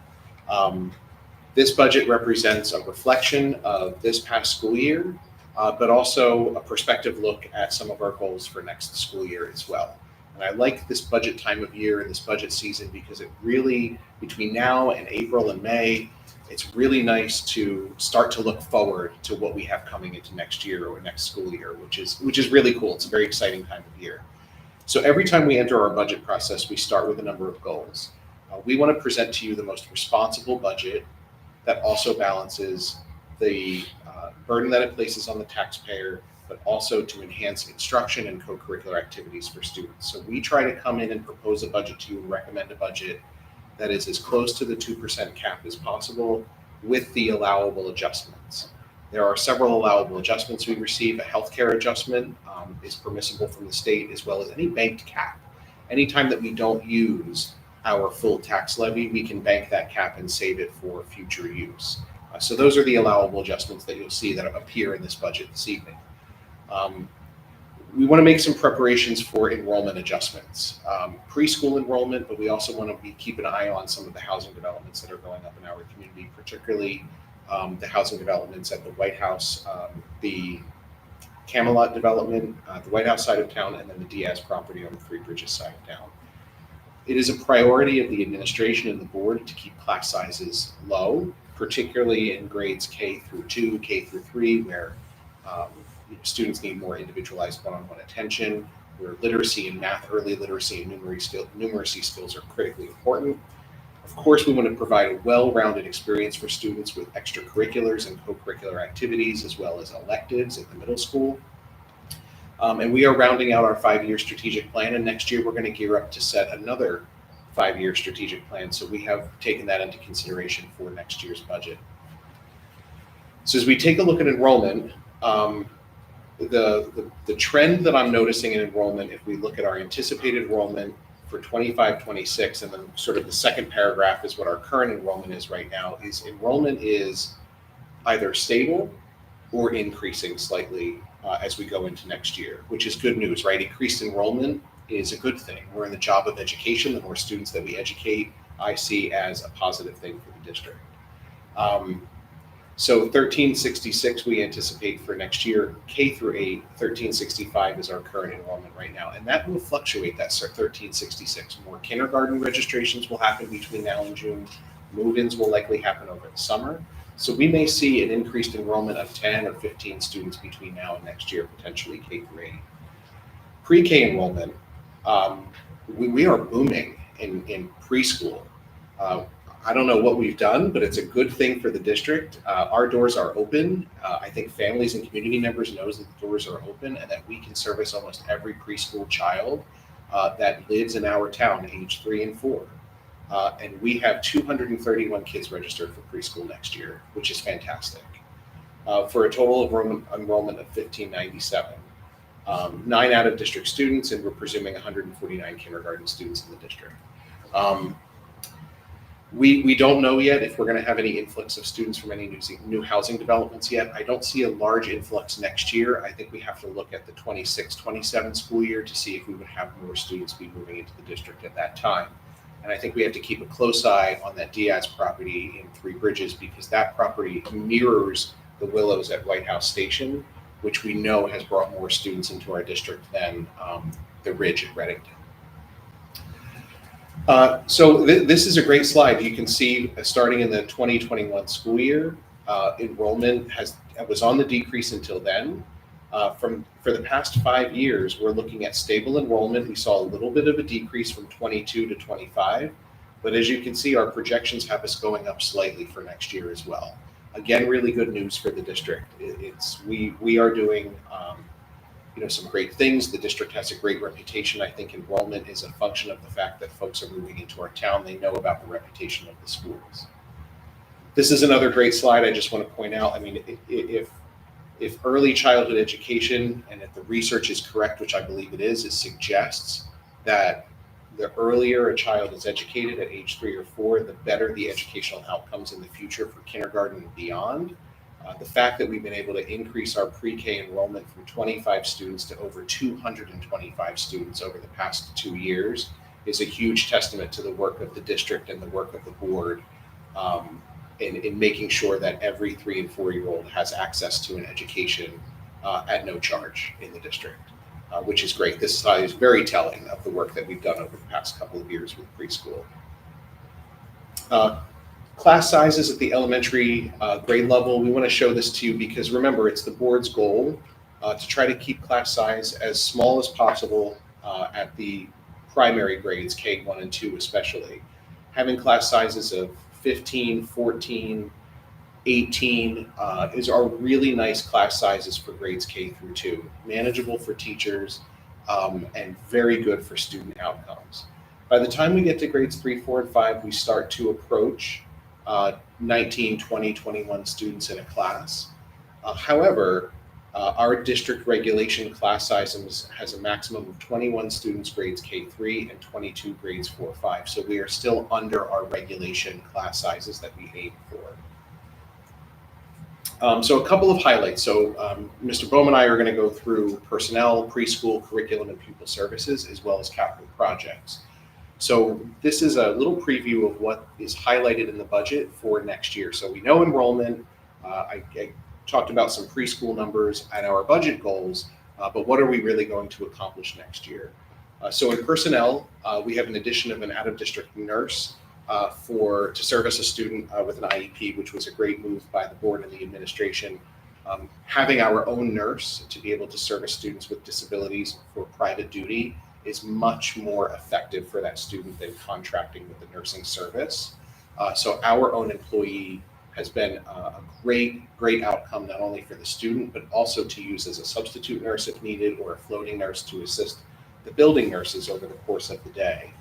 This budget represents a reflection of this past school year, but also a prospective look at some of our goals for next school year as well. And I like this budget time of year and this budget season because it really, between now and April and May, it's really nice to start to look forward to what we have coming into next year or next school year, which is really cool. It's a very exciting time of year. So every time we enter our budget process, we start with a number of goals. We want to present to you the most responsible budget that also balances the burden that it places on the taxpayer, but also to enhance instruction and co-curricular activities for students. So we try to come in and propose a budget to you and recommend a budget that is as close to the 2% cap as possible with the allowable adjustments. There are several allowable adjustments we receive. A healthcare adjustment is permissible from the state, as well as any banked cap. Anytime that we don't use our full tax levy, we can bank that cap and save it for future use. So those are the allowable adjustments that you'll see that appear in this budget this evening. We want to make some preparations for enrollment adjustments. Preschool enrollment, but we also want to keep an eye on some of the housing developments that are going up in our community, particularly the housing developments at the White House, the Camelot development, the White House side of town, and then the Diaz property on the Three Bridges side of town. It is a priority of the administration and the board to keep class sizes low, particularly in grades K through 2, K through 3, where students need more individualized one-on-one attention, where literacy in math, early literacy and numeracy skills are critically important. Of course, we want to provide a well-rounded experience for students with extracurriculars and co-curricular activities, as well as electives at the middle school. And we are rounding out our 5-year strategic plan, and next year we're going to gear up to set another 5-year strategic plan. So we have taken that into consideration for next year's budget. So as we take a look at enrollment, the trend that I'm noticing in enrollment, if we look at our anticipated enrollment for 25-26, and then sort of the second paragraph is what our current enrollment is right now, is enrollment is either stable or increasing slightly as we go into next year, which is good news, right? Increased enrollment is a good thing. We're in the job of education. The more students that we educate, I see as a positive thing for the district. So 1366 we anticipate for next year. K through 8, 1365 is our current enrollment right now, and that will fluctuate. That's 1366. More kindergarten registrations will happen between now and June. Move-ins will likely happen over the summer. So we may see an increased enrollment of 10 or 15 students between now and next year, potentially K through 8. Pre-K enrollment, we are booming in preschool. I don't know what we've done, but it's a good thing for the district. Our doors are open. I think families and community members knows that the doors are open and that we can service almost every preschool child that lives in our town, age 3 and 4. And we have 231 kids registered for preschool next year, which is fantastic. For a total enrollment of 1597. 9 out of district students, and we're presuming 149 kindergarten students in the district. We don't know yet if we're going to have any influx of students from any new housing developments yet. I don't see a large influx next year. I think we have to look at the 26-27 school year to see if we would have more students be moving into the district at that time. And I think we have to keep a close eye on that Diaz property in Three Bridges, because that property mirrors the Willows at White House Station, which we know has brought more students into our district than the Ridge at Reddington. So this is a great slide. You can see starting in the 2021 school year, enrollment was on the decrease until then. For the past 5 years, we're looking at stable enrollment. We saw a little bit of a decrease from 22 to 25, but as you can see, our projections have us going up slightly for next year as well. Again, really good news for the district. We are doing some great things. The district has a great reputation. I think enrollment is a function of the fact that folks are moving into our town. They know about the reputation of the schools. This is another great slide I just want to point out. I mean, if early childhood education, and if the research is correct, which I believe it suggests that the earlier a child is educated at age 3 or 4, the better the educational outcomes in the future for kindergarten and beyond. The fact that we've been able to increase our pre-K enrollment from 25 students to over 225 students over the past 2 years is a huge testament to the work of the district and the work of the board in making sure that every 3 and 4-year-old has access to an education at no charge in the district, which is great. This slide is very telling of the work that we've done over the past couple of years with preschool. Class sizes at the elementary grade level, we want to show this to you because remember, it's the board's goal to try to keep class size as small as possible at the primary grades, K1 and 2 especially. Having class sizes of 15, 14, 18 are really nice class sizes for grades K through 2. Manageable for teachers and very good for student outcomes. By the time we get to grades 3, 4, and 5, we start to approach 19, 20, 21 students in a class. However, our district regulation class sizes has a maximum of 21 students grades K3 and 22 grades 4, 5. So we are still under our regulation class sizes that we aim So a couple of highlights. So Mr. Bohm and I are going to go through personnel, preschool, curriculum, and pupil services, as well as capital projects. So this is a little preview of what is highlighted in the budget for next year. So we know enrollment. I talked about some preschool numbers and our budget goals, but what are we really going to accomplish next year? So in personnel, we have an addition of an out-of-district nurse to service a student with an IEP, which was a great move by the board and the administration. Having our own nurse to be able to service students with disabilities for private duty is much more effective for that student than contracting with the nursing service. So our own employee has been a great outcome, not only for the student, but also to use as a substitute nurse if needed, or a floating nurse to assist the building nurses over the course of the day.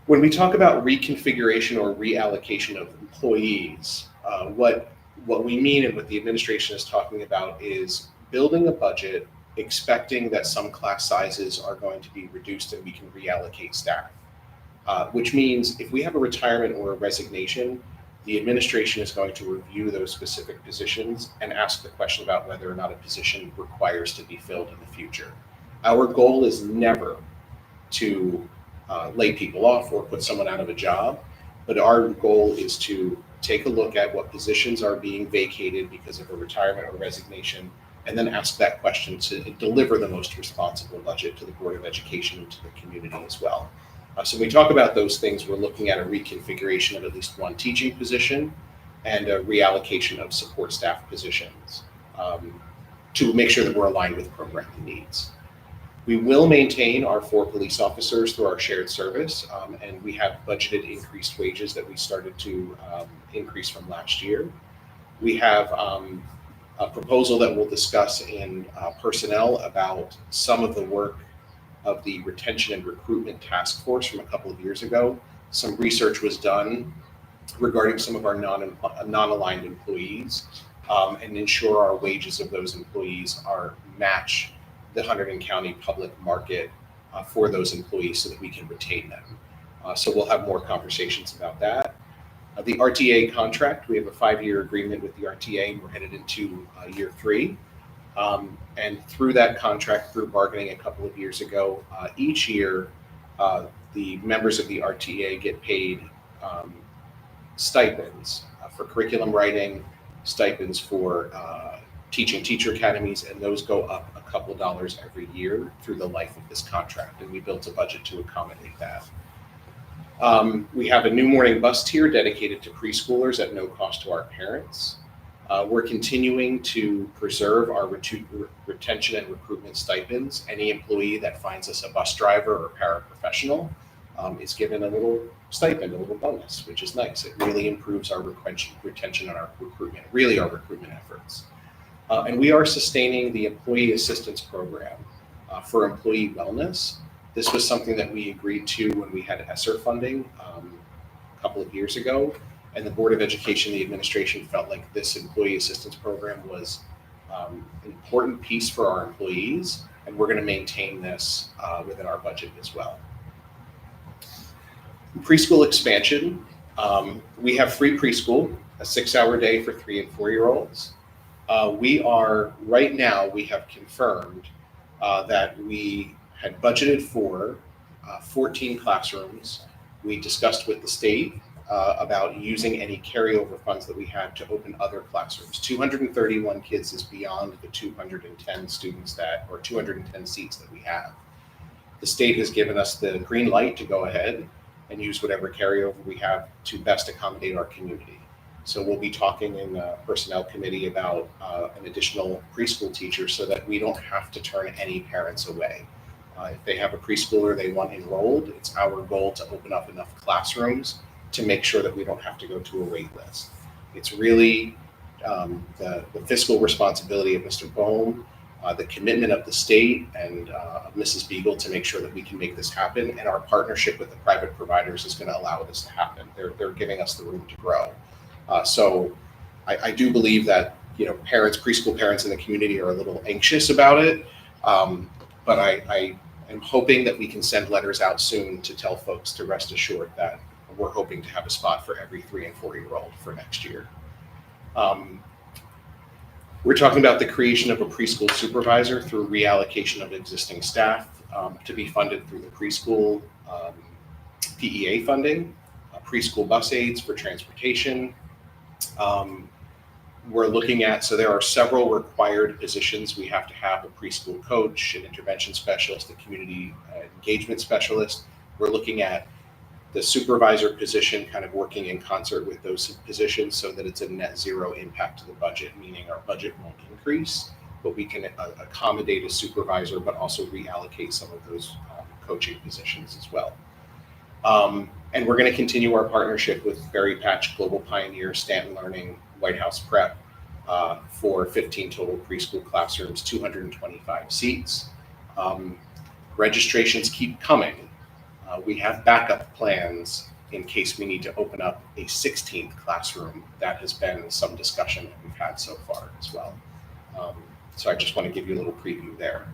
When we talk about reconfiguration or reallocation of employees, what we mean and what the administration is talking about is building a budget expecting that some class sizes are going to be reduced and we can reallocate staff. Which means if we have a retirement or a resignation, the administration is going to review those specific positions and ask the question about whether or not a position requires to be filled in the future. Our goal is never to lay people off or put someone out of a job, but our goal is to take a look at what positions are being vacated because of a retirement or resignation, and then ask that question to deliver the most responsible budget to the Board of Education and to the community as well. So when we talk about those things, we're looking at a reconfiguration of at least one teaching position and a reallocation of support staff positions to make sure that we're aligned with programming needs. We will maintain our 4 police officers through our shared service, and we have budgeted increased wages that we started to increase from last year. We have a proposal that we'll discuss in personnel about some of the work of the retention and recruitment task force from a couple of years ago. Some research was done regarding some of our non-aligned employees and ensure our wages of those employees match the Hunterdon County public market for those employees so that we can retain them. So we'll have more conversations about that. The RTA contract, we have a 5-year agreement with the RTA, and we're headed into year 3. And through that contract, through bargaining a couple of years ago, each year, the members of the RTA get paid stipends for curriculum writing, stipends for teaching teacher academies, and those go up a couple dollars every year through the life of this contract, and we built a budget to accommodate that. We have a new morning bus tier dedicated to preschoolers at no cost to our parents. We're continuing to preserve our retention and recruitment stipends. Any employee that finds us a bus driver or paraprofessional is given a little stipend, a little bonus, which is nice. It really improves our retention and our recruitment, really our recruitment efforts. And we are sustaining the employee assistance program for employee wellness. This was something that we agreed to when we had ESSER funding a couple of years ago. And the Board of Education, the administration felt like this employee assistance program was an important piece for our employees, and we're going to maintain this within our budget as well. Preschool expansion, we have free preschool, a 6-hour day for 3 and 4-year-olds. Right now, we have confirmed that we had budgeted for 14 classrooms. We discussed with the state about using any carryover funds that we had to open other classrooms. 231 kids is beyond the 210 students or 210 seats that we have. The state has given us the green light to go ahead and use whatever carryover we have to best accommodate our community. So we'll be talking in the personnel committee about an additional preschool teacher so that we don't have to turn any parents away. If they have a preschooler they want enrolled, it's our goal to open up enough classrooms to make sure that we don't have to go to a wait list. It's really the fiscal responsibility of Mr. Bohm, the commitment of the state and of Mrs. Beagle to make sure that we can make this happen, and our partnership with the private providers is going to allow this to happen. They're giving us the room to grow. So I do believe that preschool parents in the community are a little anxious about it, but I am hoping that we can send letters out soon to tell folks to rest assured that we're hoping to have a spot for every 3 and 4-year-old for next year. We're talking about the creation of a preschool supervisor through reallocation of existing staff to be funded through the preschool PEA funding, preschool bus aids for transportation. We're looking at, so there are several required positions. We have to have a preschool coach, an intervention specialist, a community engagement specialist. We're looking at the supervisor position kind of working in concert with those positions so that it's a net zero impact to the budget, meaning our budget won't increase, but we can accommodate a supervisor, but also reallocate some of those coaching positions as well. And we're going to continue our partnership with Berry Patch, Global Pioneer, Stanton Learning, White House Prep for 15 total preschool classrooms, 225 seats. Registrations keep coming. We have backup plans in case we need to open up a 16th classroom. That has been some discussion that we've had so far as well. So I just want to give you a little preview there.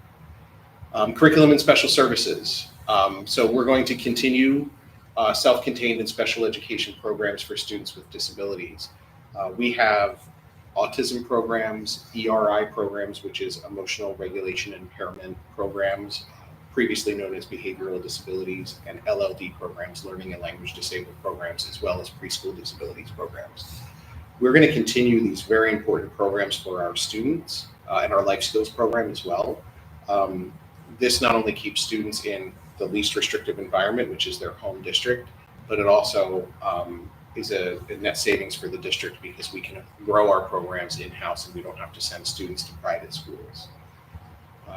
Curriculum and special services. So we're going to continue self-contained and special education programs for students with disabilities. We have autism programs, ERI programs, which is emotional regulation and impairment programs, previously known as behavioral disabilities, and LLD programs, learning and language disabled programs, as well as preschool disabilities programs. We're going to continue these very important programs for our students and our life skills program as well. This not only keeps students in the least restrictive environment, which is their home district, but it also is a net savings for the district because we can grow our programs in-house and we don't have to send students to private schools.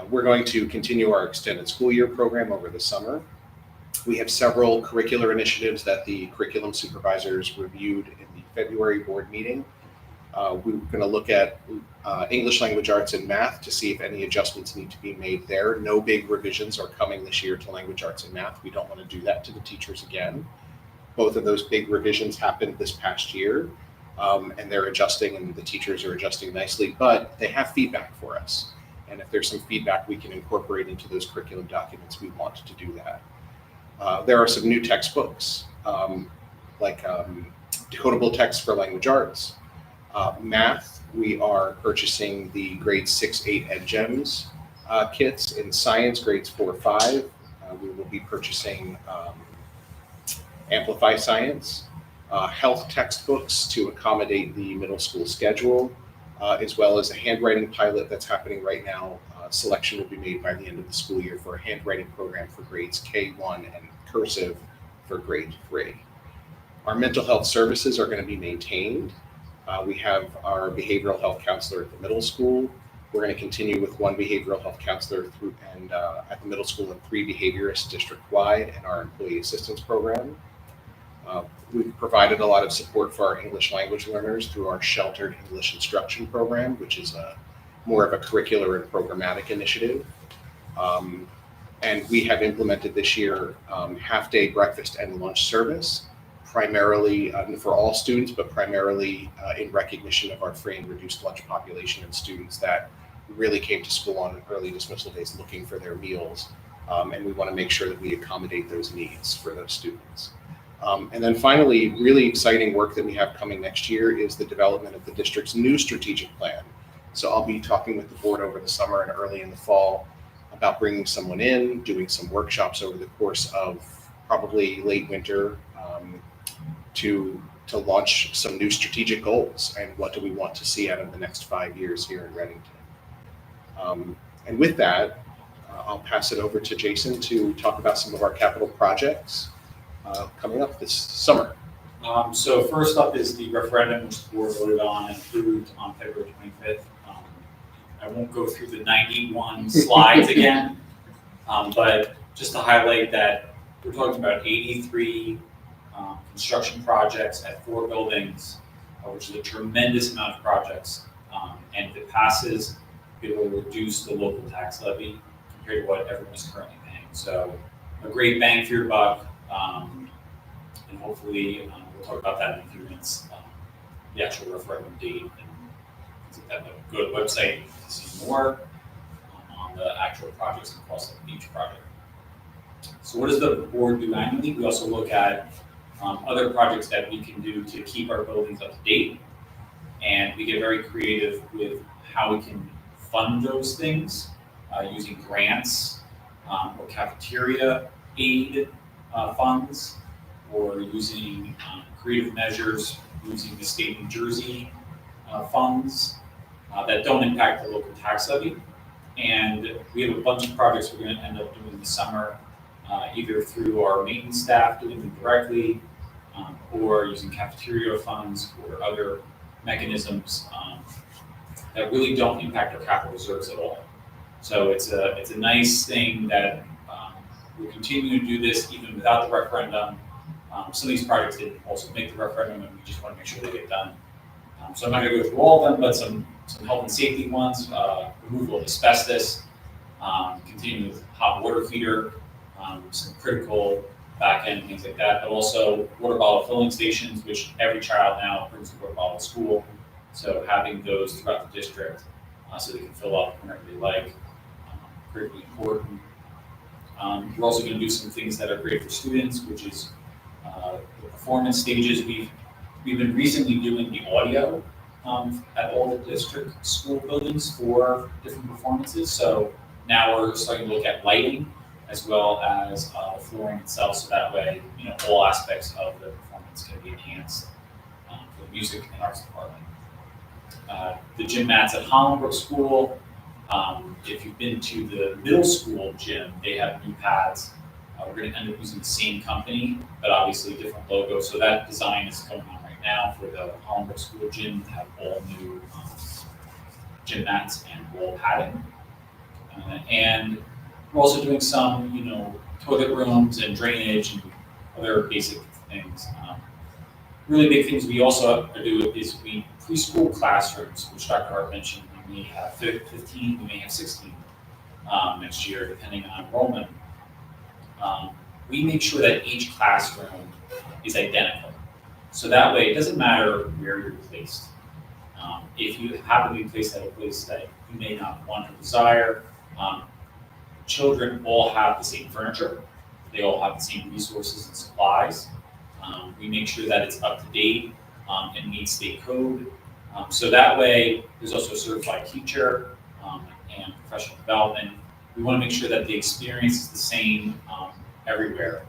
We're going to continue our extended school year program over the summer. We have several curricular initiatives that the curriculum supervisors reviewed in the February board meeting. We're going to look at English language arts and math to see if any adjustments need to be made there. No big revisions are coming this year to language arts and math. We don't want to do that to the teachers again. Both of those big revisions happened this past year, and they're adjusting and the teachers are adjusting nicely, but they have feedback for us. And if there's some feedback we can incorporate into those curriculum documents, we want to do that. There are some new textbooks, like decodable text for language arts. Math, we are purchasing the grades 6, 8 EdGems kits. In science, grades 4, 5. We will be purchasing Amplify Science, health textbooks to accommodate the middle school schedule, as well as a handwriting pilot that's happening right now. Selection will be made by the end of the school year for a handwriting program for grades K1 and cursive for grade 3. Our mental health services are going to be maintained. We have our behavioral health counselor at the middle school. We're going to continue with one behavioral health counselor through and at the middle school and 3 behaviorists district-wide in our employee assistance program. We've provided a lot of support for our English language learners through our sheltered English instruction program, which is more of a curricular and programmatic initiative. And we have implemented this year half-day breakfast and lunch service, primarily for all students, but primarily in recognition of our free and reduced lunch population and students that really came to school on early dismissal days looking for their meals. And we want to make sure that we accommodate those needs for those students. And then finally, really exciting work that we have coming next year is the development of the district's new strategic plan. So I'll be talking with the board over the summer and early in the fall about bringing someone in, doing some workshops over the course of probably late winter to launch some new strategic goals and what do we want to see out of the next 5 years here in Readington. And with that, I'll pass it over to Jason to talk about some of our capital projects coming up this summer. So first up is the referendum, which the board voted on and approved on February 25th. I won't go through the 91 slides again, but just to highlight that we're talking about 83 construction projects at 4 buildings, which is a tremendous amount of projects. And if it passes, it will reduce the local tax levy compared to what everyone is currently paying. So a great bang for your buck. And hopefully we'll talk about that in a few minutes, the actual referendum date, and have a good website to see more on the actual projects and cost of each project. So what does the board do annually? We also look at other projects that we can do to keep our buildings up to date And we get very creative with how we can fund those things, using grants, or cafeteria aid funds, or using creative measures, using the state of New Jersey funds that don't impact the local tax levy. And we have a bunch of projects we're going to end up doing this summer, either through our maintenance staff doing them directly, or using cafeteria funds or other mechanisms that really don't impact our capital reserves at all. So it's a nice thing that we'll continue to do this even without the referendum. Some of these projects didn't also make the referendum, and we just want to make sure they get done. So I'm not going to go through all of them, but some health and safety ones, removal of asbestos, continuing with hot water heater, some critical back end things like that, but also water bottle filling stations, which every child now brings a water bottle to school. So having those throughout the district so they can fill up whenever they like, critically important. We're also going to do some things that are great for students, which is the performance stages. We've been recently doing the audio at all the district school buildings for different performances. So now we're starting to look at lighting as well as the flooring itself, so that way, all aspects of the performance can be enhanced for the music and arts department. The gym mats at Hollenbrook School, if you've been to the middle school gym, they have new pads. We're going to end up using the same company, but obviously different logo. So that design is going on right now for the Hollenbrook School gym to have all new gym mats and wall padding. And we're also doing some, toilet rooms and drainage and other basic things. Really big things we also do is preschool classrooms, which Dr. Hart mentioned. We may have 15, we may have 16 next year, depending on enrollment. We make sure that each classroom is identical. So that way, it doesn't matter where you're placed. If you happen to be placed at a place that you may not want or desire, children all have the same furniture. They all have the same resources and supplies. We make sure that it's up to date and meets state code. So that way, there's also a certified teacher and professional development. We want to make sure that the experience is the same everywhere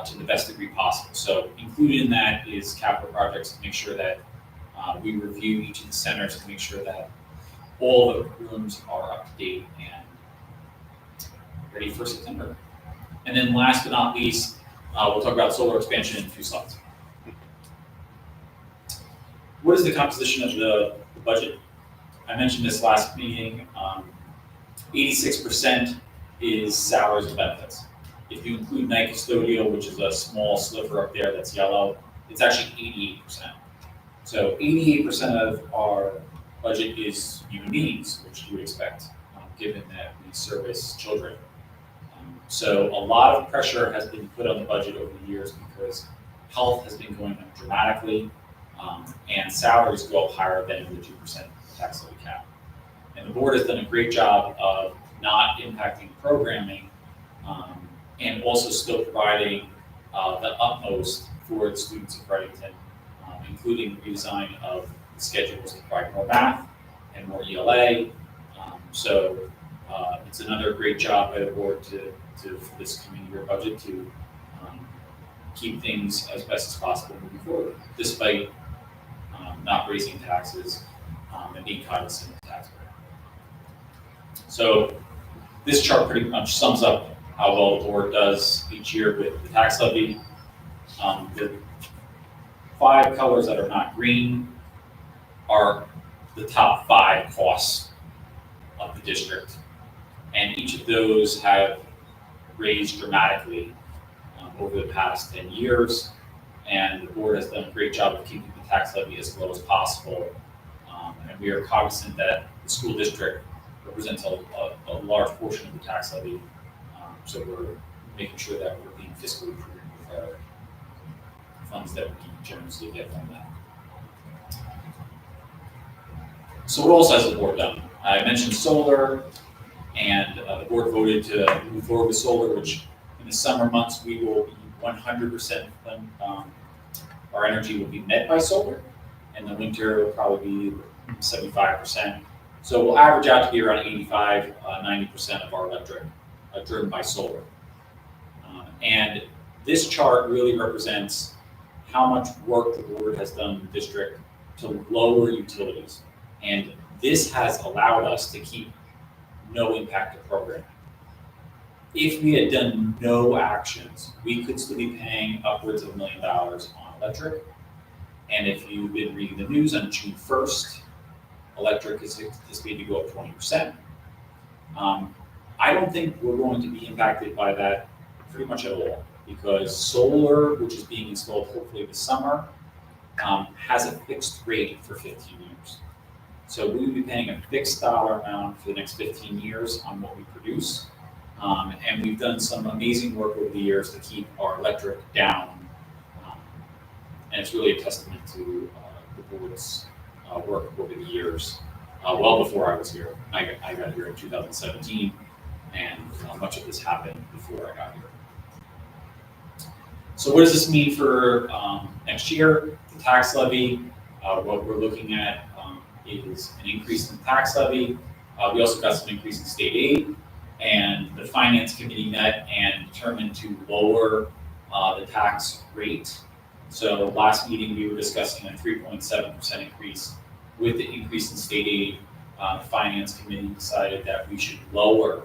to the best degree possible. So included in that is capital projects to make sure that we review each of the centers to make sure that all the rooms are up to date and ready for September. And then last but not least, we'll talk about solar expansion in a few slides. What is the composition of the budget? I mentioned this last meeting. 86% is salaries and benefits. If you include night custodial, which is a small sliver up there that's yellow, it's actually 88%. So 88% of our budget is human beings, which you would expect, given that we service children. So a lot of pressure has been put on the budget over the years because health has been going up dramatically, and salaries go up higher than the 2% tax levy cap. And the board has done a great job of not impacting programming, and also still providing the utmost for the students of Readington, including redesign of the schedules to provide more math and more ELA. So it's another great job by the board to for this coming year budget to keep things as best as possible moving forward, despite not raising taxes and being cognizant of the taxpayer. So this chart pretty much sums up how well the board does each year with the tax levy. The 5 colors that are not green are the top 5 costs of the district. And each of those have raised dramatically over the past 10 years. And the board has done a great job of keeping the tax levy as low as possible. And we are cognizant that the school district represents a large portion of the tax levy. So we're making sure that we're being fiscally prudent with our funds that we can generously get from that. So what else has the board done? I mentioned solar, and the board voted to move forward with solar, which in the summer months we will be 100% our energy will be met by solar. and the winter will probably be 75%. So we'll average out to be around 85, 90% of our electric driven by solar. And this chart really represents how much work the board has done in the district to lower utilities. And this has allowed us to keep no impact to program. If we had done no actions, we could still be paying upwards of $1 million on electric. And if you've been reading the news, on June 1st, electric is anticipated to go up 20%. I don't think we're going to be impacted by that pretty much at all, because solar, which is being installed hopefully this summer, has a fixed rate for 15 years. So we will be paying a fixed dollar amount for the next 15 years on what we produce. And we've done some amazing work over the years to keep our electric down. And it's really a testament to the board's work over the years, well before I was here. I got here in 2017, and much of this happened before I got here. So what does this mean for next year? The tax levy, what we're looking at is an increase in the tax levy. We also got some increase in state aid, and the finance committee met and determined to lower the tax rate. So last meeting, we were discussing a 3.7% increase. With the increase in state aid, the finance committee decided that we should lower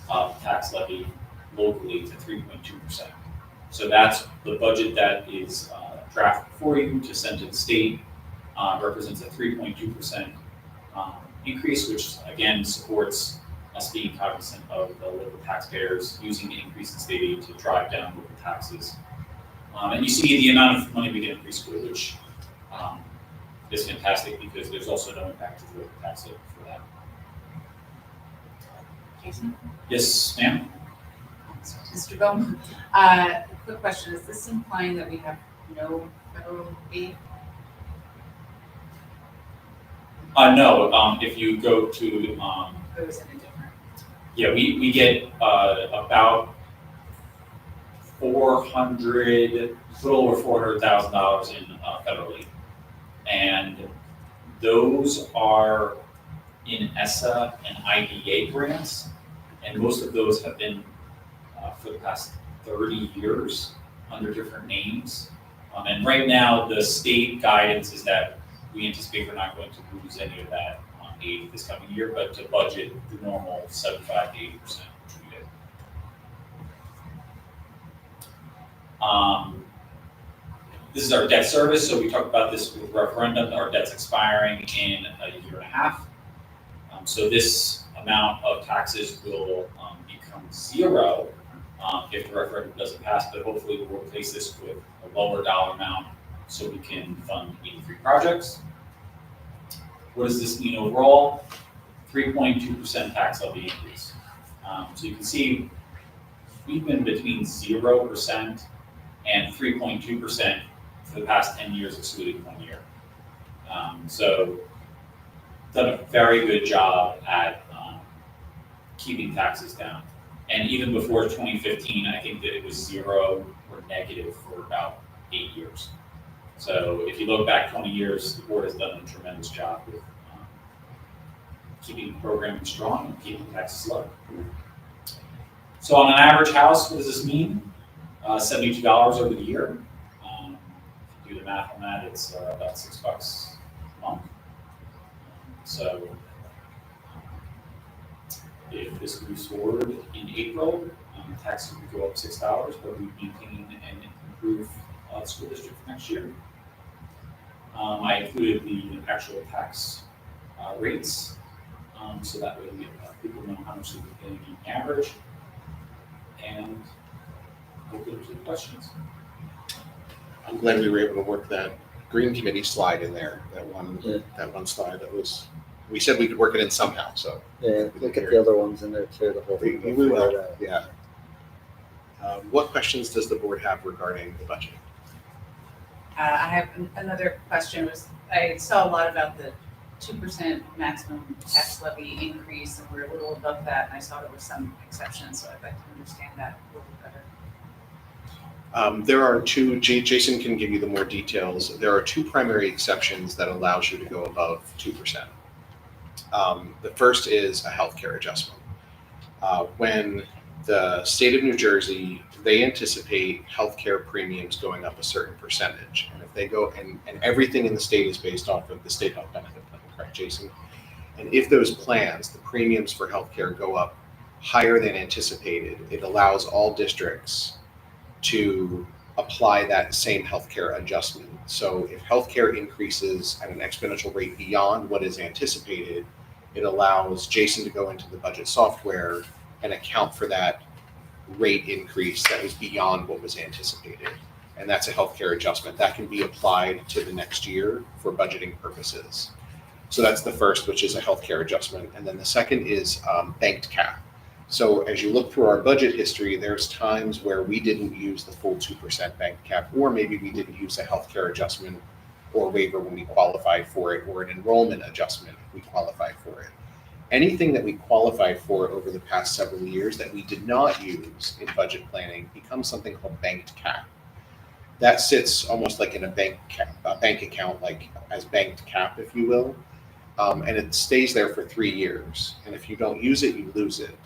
the tax levy locally to 3.2%. So that's the budget that is drafted for you to send to the state. Represents a 3.2% increase, which again supports us being cognizant of the local taxpayers using the increase in state aid to drive down local taxes. And you see the amount of money we get in preschool, which is fantastic because there's also no impact to the local tax rate for that. Jason? Yes, ma'am? Mr. Bowman, quick question, is this implying that we have no federal aid? No, if you go to, Or is it a different? yeah, we get about a little over $400,000 in federal aid. And those are in ESSA and IDA grants, and most of those have been for the past 30 years under different names. And right now, the state guidance is that we anticipate we're not going to lose any of that aid this coming year, but to budget the normal 75 to 80%, which we did. This is our debt service, so we talked about this with referendum. Our debt's expiring in a year and a half. So this amount of taxes will become zero if the referendum doesn't pass, but hopefully we'll replace this with a lower dollar amount so we can fund 83 projects. What does this mean overall? 3.2% tax levy increase. So you can see we've been between 0% and 3.2% for the past 10 years, excluding 1 year. So done a very good job at keeping taxes down. And even before 2015, I think that it was 0 or negative for about 8 years. So if you look back 20 years, the board has done a tremendous job with keeping programming strong and keeping taxes low. So on an average house, what does this mean? $72 over the year. If you do the math on that, it's about $6 a month. So if this moves forward in April, taxes would go up $6, but we maintain and improve the school district for next year. I included the actual tax rates, so that way people know how much they're paying on average. And open to questions. I'm glad we were able to work that green committee slide in there, that one slide that was, we said we could work it in somehow, so. Yeah, look at the other ones in there too, the whole thing. We will, yeah. What questions does the board have regarding the budget? I have another question. I saw a lot about the 2% maximum tax levy increase, and we're a little above that, and I saw there was some exceptions, so I'd like to understand that a little better. There are two, Jason can give you the more details. There are two primary exceptions that allows you to go above 2%. The first is a healthcare adjustment. When the state of New Jersey, they anticipate healthcare premiums going up a certain percentage. And if they go, and everything in the state is based off of the state health benefit plan, correct, Jason? And if those plans, the premiums for healthcare go up higher than anticipated, it allows all districts to apply that same healthcare adjustment. So if healthcare increases at an exponential rate beyond what is anticipated, it allows Jason to go into the budget software and account for that rate increase that was beyond what was anticipated. And that's a healthcare adjustment that can be applied to the next year for budgeting purposes. So that's the first, which is a healthcare adjustment. And then the second is banked cap. So as you look through our budget history, there's times where we didn't use the full 2% banked cap, or maybe we didn't use a healthcare adjustment or waiver when we qualified for it, or an enrollment adjustment if we qualified for it. Anything that we qualified for over the past several years that we did not use in budget planning becomes something called banked cap. That sits almost like in a bank account, like as banked cap, if you will, and it stays there for 3 years. And if you don't use it, you lose it.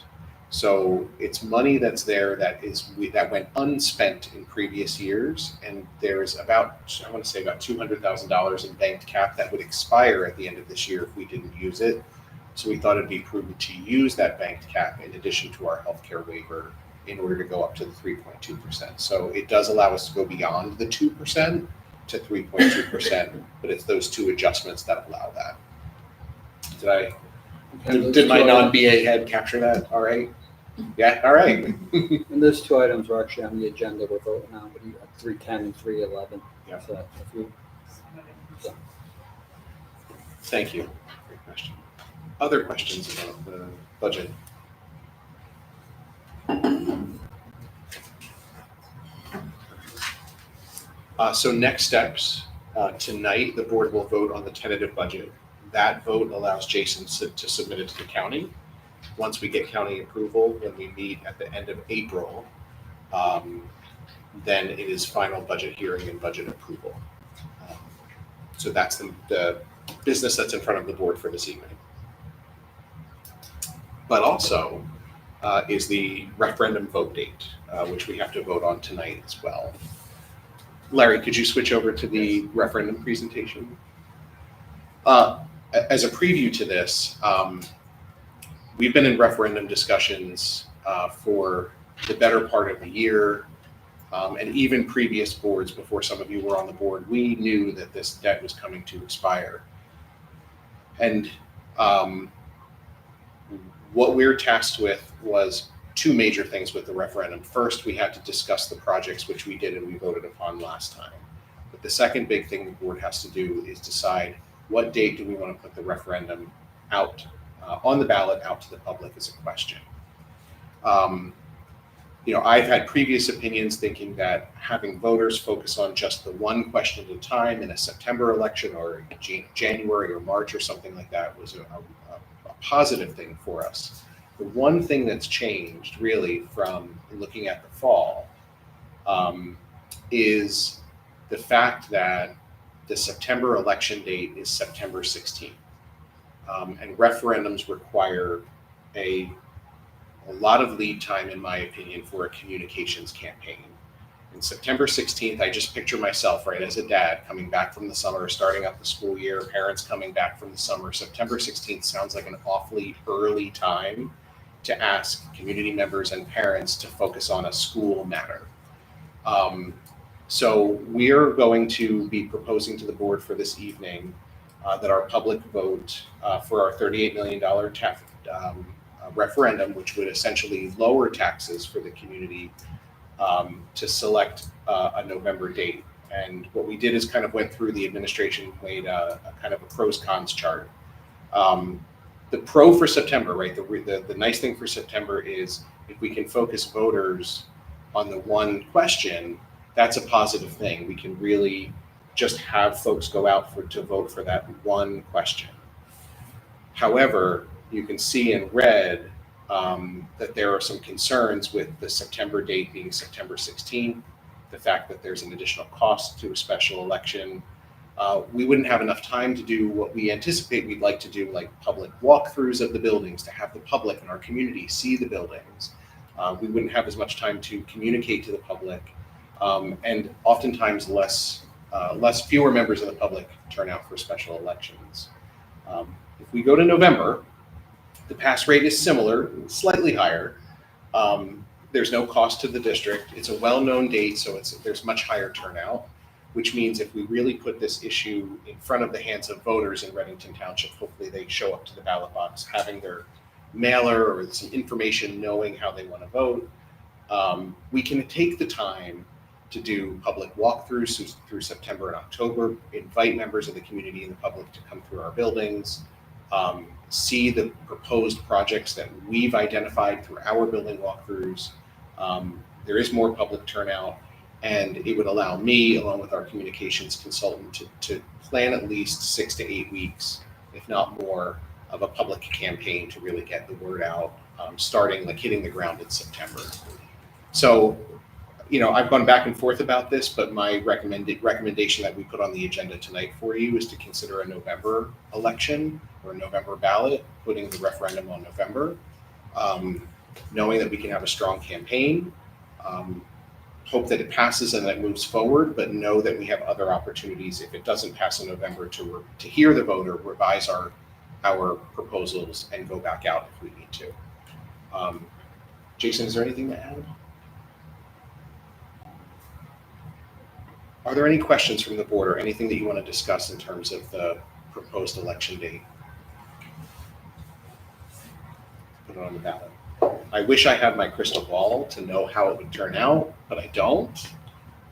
So it's money that's there that went unspent in previous years, and there's about, I want to say about $200,000 in banked cap that would expire at the end of this year if we didn't use it. So we thought it'd be prudent to use that banked cap in addition to our healthcare waiver in order to go up to the 3.2%. So it does allow us to go beyond the 2% to 3.2%, but it's those two adjustments that allow that. Did my non-BA head capture that? All right. Yeah, all right. And those two items are actually on the agenda we're voting on, but you have 310 and 311. Yeah. So if you, Thank you. Great question. Other questions about the budget? So next steps, tonight the board will vote on the tentative budget. That vote allows Jason to submit it to the county. Once we get county approval, when we meet at the end of April, then it is final budget hearing and budget approval. So that's the business that's in front of the board for this evening. But also is the referendum vote date, which we have to vote on tonight as well. Larry, could you switch over to the referendum presentation? As a preview to this, we've been in referendum discussions for the better part of the year, and even previous boards before some of you were on the board, we knew that this debt was coming to expire. And what we're tasked with was two major things with the referendum. First, we had to discuss the projects, which we did and we voted upon last time. But the second big thing the board has to do is decide what date do we want to put the referendum out on the ballot, out to the public as a question. I've had previous opinions thinking that having voters focus on just the one question at a time in a September election or January or March or something like that was a positive thing for us. The one thing that's changed really from looking at the fall is the fact that the September election date is September 16th. And referendums require a lot of lead time, in my opinion, for a communications campaign. And September 16th, I just picture myself, right, as a dad coming back from the summer, starting up the school year, parents coming back from the summer. September 16th sounds like an awfully early time to ask community members and parents to focus on a school matter. So we're going to be proposing to the board for this evening that our public vote for our $38 million referendum, which would essentially lower taxes for the community, to select a November date. And what we did is kind of went through, the administration made a kind of a pros cons chart. The pro for September, right? The nice thing for September is if we can focus voters on the one question, that's a positive thing. We can really just have folks go out to vote for that one question. However, you can see in red that there are some concerns with the September date being September 16th, the fact that there's an additional cost to a special election. We wouldn't have enough time to do what we anticipate we'd like to do, like public walkthroughs of the buildings, to have the public in our community see the buildings. We wouldn't have as much time to communicate to the public, and oftentimes fewer members of the public turn out for special elections. If we go to November, the pass rate is similar, slightly higher. There's no cost to the district. It's a well-known date, so there's much higher turnout, which means if we really put this issue in front of the hands of voters in Reddington Township, hopefully they show up to the ballot box having their mailer or some information knowing how they want to vote. We can take the time to do public walkthroughs through September and October, invite members of the community and the public to come through our buildings, see the proposed projects that we've identified through our building walkthroughs. There is more public turnout, and it would allow me, along with our communications consultant, to plan at least 6 to 8 weeks, if not more, of a public campaign to really get the word out, starting hitting the ground in September. So, I've gone back and forth about this, but my recommendation that we put on the agenda tonight for you is to consider a November election or a November ballot, putting the referendum on November, knowing that we can have a strong campaign, hope that it passes and that it moves forward, but know that we have other opportunities if it doesn't pass in November to hear the voter, revise our proposals, and go back out if we need to. Jason, is there anything to add? Are there any questions from the board or anything that you want to discuss in terms of the proposed election date? Put it on the ballot. I wish I had my crystal ball to know how it would turn out, but I don't.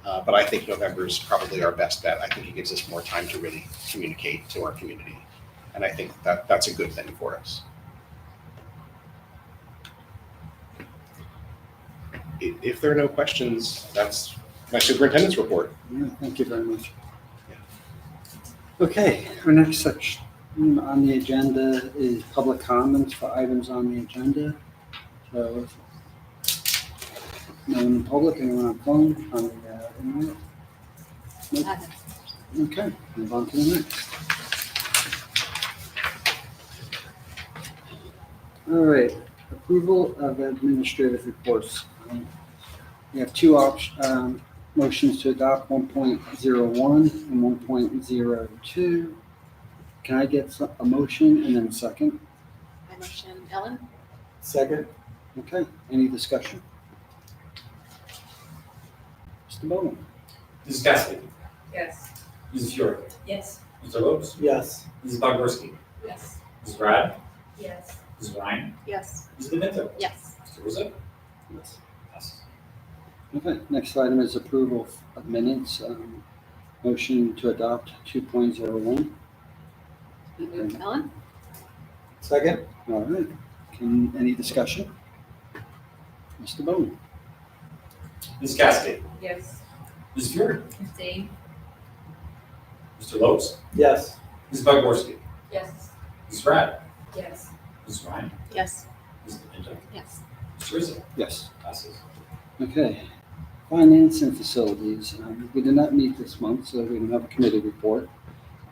But I think November is probably our best bet. I think it gives us more time to really communicate to our community. And I think that's a good thing for us. If there are no questions, that's my superintendent's report. Yeah, thank you very much. Okay, our next section on the agenda is public comments for items on the agenda. So, no one in public, anyone on phone, on the internet? Nope. Okay, move on to the next. All right, approval of administrative reports. We have two motions to adopt 1.01 and 1.02. Can I get a motion and then a second? I motion Ellen? Second? Okay, any discussion? Mr. Bowman? Mrs. Cassidy, Yes. Mrs. Fiore, Yes. Mr. Lopes, Yes. Mrs. Bogorski, Yes. Mrs. Rad, Yes. Mrs. Ryan, Yes. Mrs. Demento, Yes. Mr. Rizzo. Yes. Passes. Okay, next item is approval of minutes. Motion to adopt 2.01. Move Ellen? Second? All right, any discussion? Mr. Bowman? Mrs. Cassidy, Yes. Mrs. Fiore, Abstain. Mr. Lopes, Yes. Mrs. Bogorski, Yes. Mrs. Rad, Yes. Mrs. Ryan, Yes. Mrs. Demento, Yes. Mr. Rizzo. Yes. Passes. Okay, finance and facilities. We did not meet this month, so we don't have a committee report,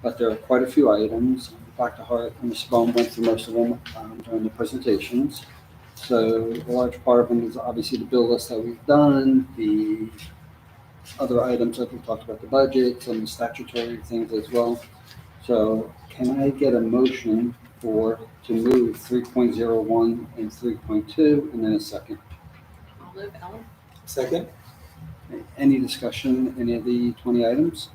but there are quite a few items. Dr. Hart and Ms. Baum went through most of them during the presentations. So a large part of them is obviously the bill list that we've done, the other items that we talked about, the budget, some statutory things as well. So can I get a motion to move 3.01 and 3.2 and then a second? I'll move Ellen? Second? Any discussion, any of the 20 items?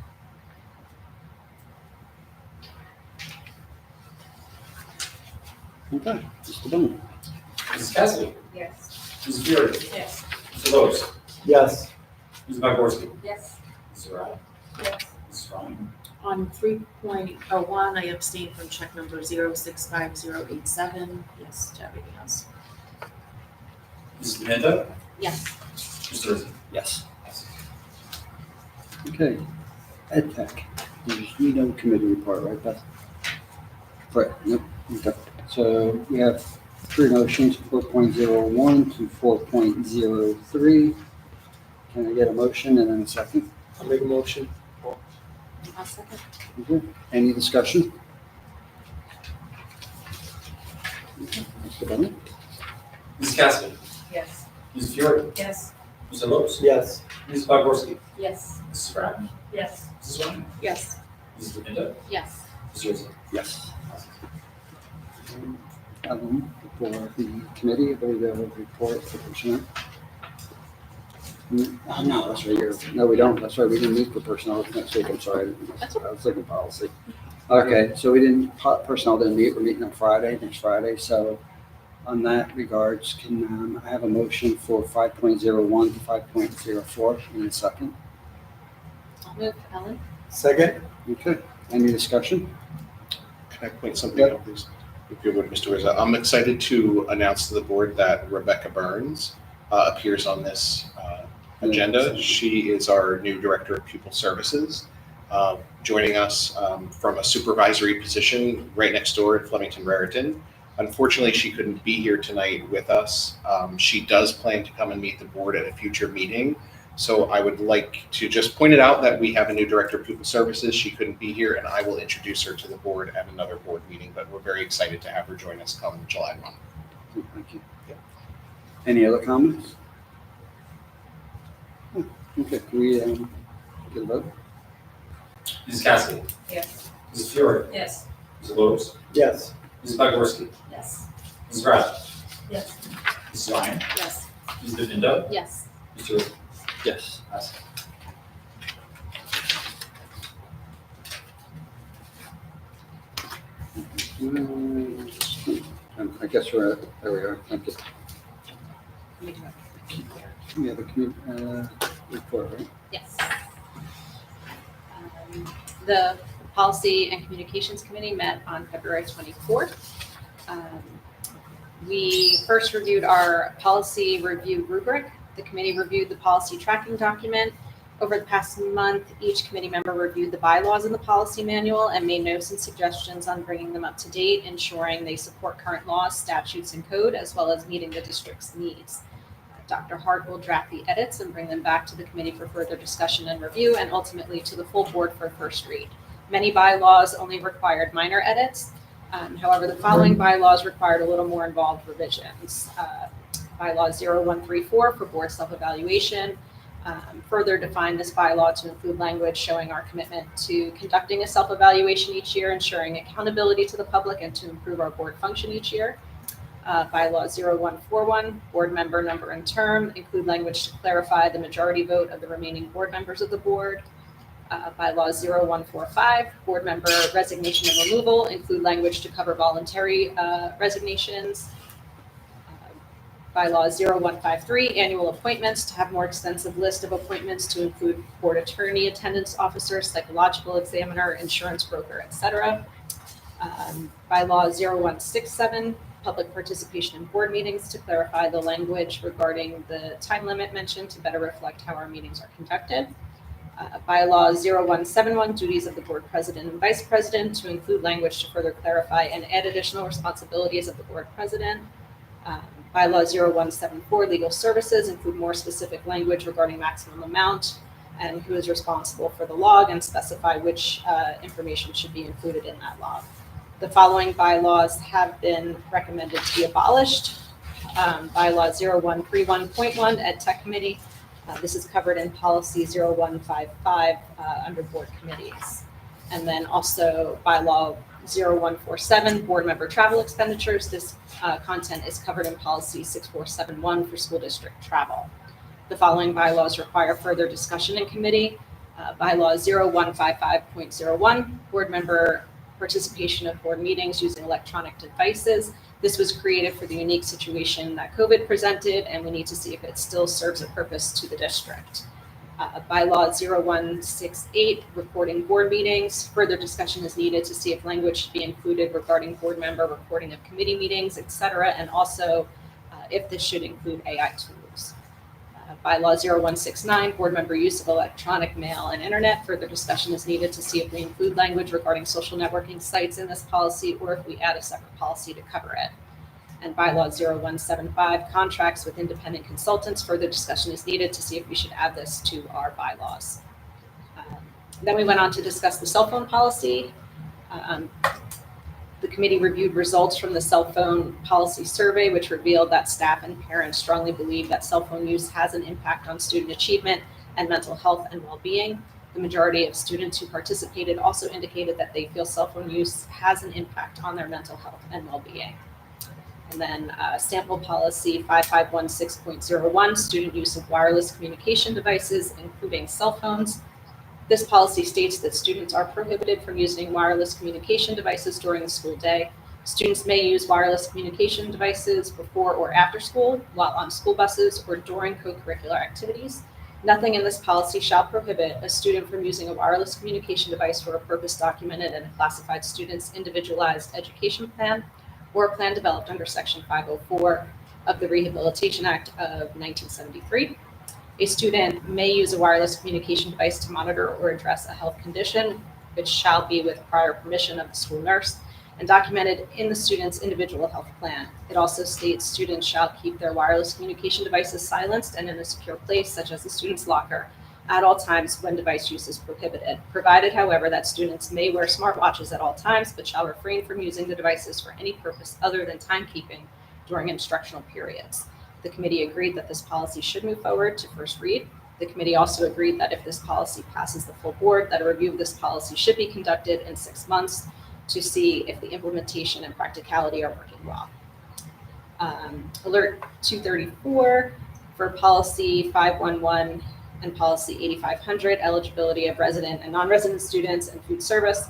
Okay, Mr. Bowman? Mrs. Cassidy, Yes. Mrs. Fiore, Yes. Mr. Lopes, Yes. Mrs. Bogorski, Yes. Mrs. Rad, Yes. Mrs. Ryan, On 3.01, I abstain from check number 065087. Yes to everything else. Mrs. Demento, Yes. Mr. Rizzo. Yes. Passes. Okay, Ed Tech. We know committee report, right, Beth? Right, yep, okay. So we have three motions, 4.01 to 4.03. Can I get a motion and then a second? I'll make a motion. I'll second. Okay. Any discussion? Okay. Mr. Bennett? Mrs. Cassidy, Yes. Mrs. Fiore, Yes. Mr. Lopes, Yes. Mrs. Bogorski, Yes. Mrs. Brown, Yes. Mrs. Ryan, Yes. Mrs. Linda, Yes. Mr. Rizzo. Yes. For the committee, I believe we have a report for personnel. Oh, no, that's right here. No, we don't. That's right. We didn't meet for personnel next week. I'm sorry. I was thinking policy. Okay, so we didn't, personnel didn't meet. We're meeting on Friday, next Friday. So on that regards, can I have a motion for 5.01 to 5.04 in a second? I'll move, Ellen. Second? Okay. Any discussion? Can I point something out, please? If you would, Mr. Rizzo. I'm excited to announce to the board that Rebecca Burns appears on this agenda. She is our new Director of Pupil Services, joining us from a supervisory position right next door at Flemington Raritan. Unfortunately, she couldn't be here tonight with us. She does plan to come and meet the board at a future meeting. So I would like to just point it out that we have a new Director of Pupil Services. She couldn't be here, and I will introduce her to the board at another board meeting, but we're very excited to have her join us come July 1. Thank you. Any other comments? Okay, can we get a vote? Mrs. Cassidy, Yes. Mrs. Fiore, Yes. Mr. Lopes, Yes. Mrs. Bogorski, Yes. Mrs. Brown, Yes. Mrs. Ryan, Yes. Mrs. Linda, Yes. Mr. Rizzo. Yes. I guess there we are. Thank you. We have a report, right? Yes. The Policy and Communications Committee met on February 24th. We first reviewed our policy review rubric. The committee reviewed the policy tracking document. Over the past month, each committee member reviewed the bylaws in the policy manual and made notes and suggestions on bringing them up to date, ensuring they support current laws, statutes, and code, as well as meeting the district's needs. Dr. Hart will draft the edits and bring them back to the committee for further discussion and review, and ultimately to the full board for first read. Many bylaws only required minor edits. However, the following bylaws required a little more involved revisions. Bylaw 0134 for board self-evaluation. Further define this bylaw to include language showing our commitment to conducting a self-evaluation each year, ensuring accountability to the public, and to improve our board function each year. Bylaw 0141, board member number and term, include language to clarify the majority vote of the remaining board members of the board. Bylaw 0145, board member resignation and removal, include language to cover voluntary resignations. Bylaw 0153, annual appointments, to have more extensive list of appointments to include board attorney, attendance officer, psychological examiner, insurance broker, etc. Bylaw 0167, public participation in board meetings, to clarify the language regarding the time limit mentioned to better reflect how our meetings are conducted. Bylaw 0171, duties of the board president and vice president, to include language to further clarify and add additional responsibilities of the board president. Bylaw 0174, legal services, include more specific language regarding maximum amount and who is responsible for the log, and specify which information should be included in that log. The following bylaws have been recommended to be abolished. Bylaw 0131.1, Ed Tech Committee. This is covered in policy 0155 under board committees. And then also bylaw 0147, board member travel expenditures. This content is covered in policy 6471 for school district travel. The following bylaws require further discussion in committee. Bylaw 0155.01, board member participation of board meetings using electronic devices. This was created for the unique situation that COVID presented, and we need to see if it still serves a purpose to the district. Bylaw 0168, recording board meetings. Further discussion is needed to see if language should be included regarding board member recording of committee meetings, etc., and also if this should include AI tools. Bylaw 0169, board member use of electronic mail and internet. Further discussion is needed to see if we include language regarding social networking sites in this policy, or if we add a separate policy to cover it. and bylaw 0175, contracts with independent consultants. Further discussion is needed to see if we should add this to our bylaws. Then we went on to discuss the cell phone policy. Um, The committee reviewed results from the cell phone policy survey, which revealed that staff and parents strongly believe that cell phone use has an impact on student achievement and mental health and well-being. The majority of students who participated also indicated that they feel cell phone use has an impact on their mental health and well-being. And then sample policy 5516.01, student use of wireless communication devices, including cell phones. This policy states that students are prohibited from using wireless communication devices during the school day. Students may use wireless communication devices before or after school, while on school buses, or during co-curricular activities. Nothing in this policy shall prohibit a student from using a wireless communication device for a purpose documented in a classified student's individualized education plan or a plan developed under Section 504 of the Rehabilitation Act of 1973. A student may use a wireless communication device to monitor or address a health condition, which shall be with prior permission of the school nurse and documented in the student's individual health plan. It also states students shall keep their wireless communication devices silenced and in a secure place, such as the student's locker, at all times when device use is prohibited, provided, however, that students may wear smartwatches at all times, but shall refrain from using the devices for any purpose other than timekeeping during instructional periods. The committee agreed that this policy should move forward to first read. The committee also agreed that if this policy passes the full board, that a review of this policy should be conducted in 6 months to see if the implementation and practicality are working well. Alert 234 for policy 511 and policy 8500, eligibility of resident and non-resident students and food service.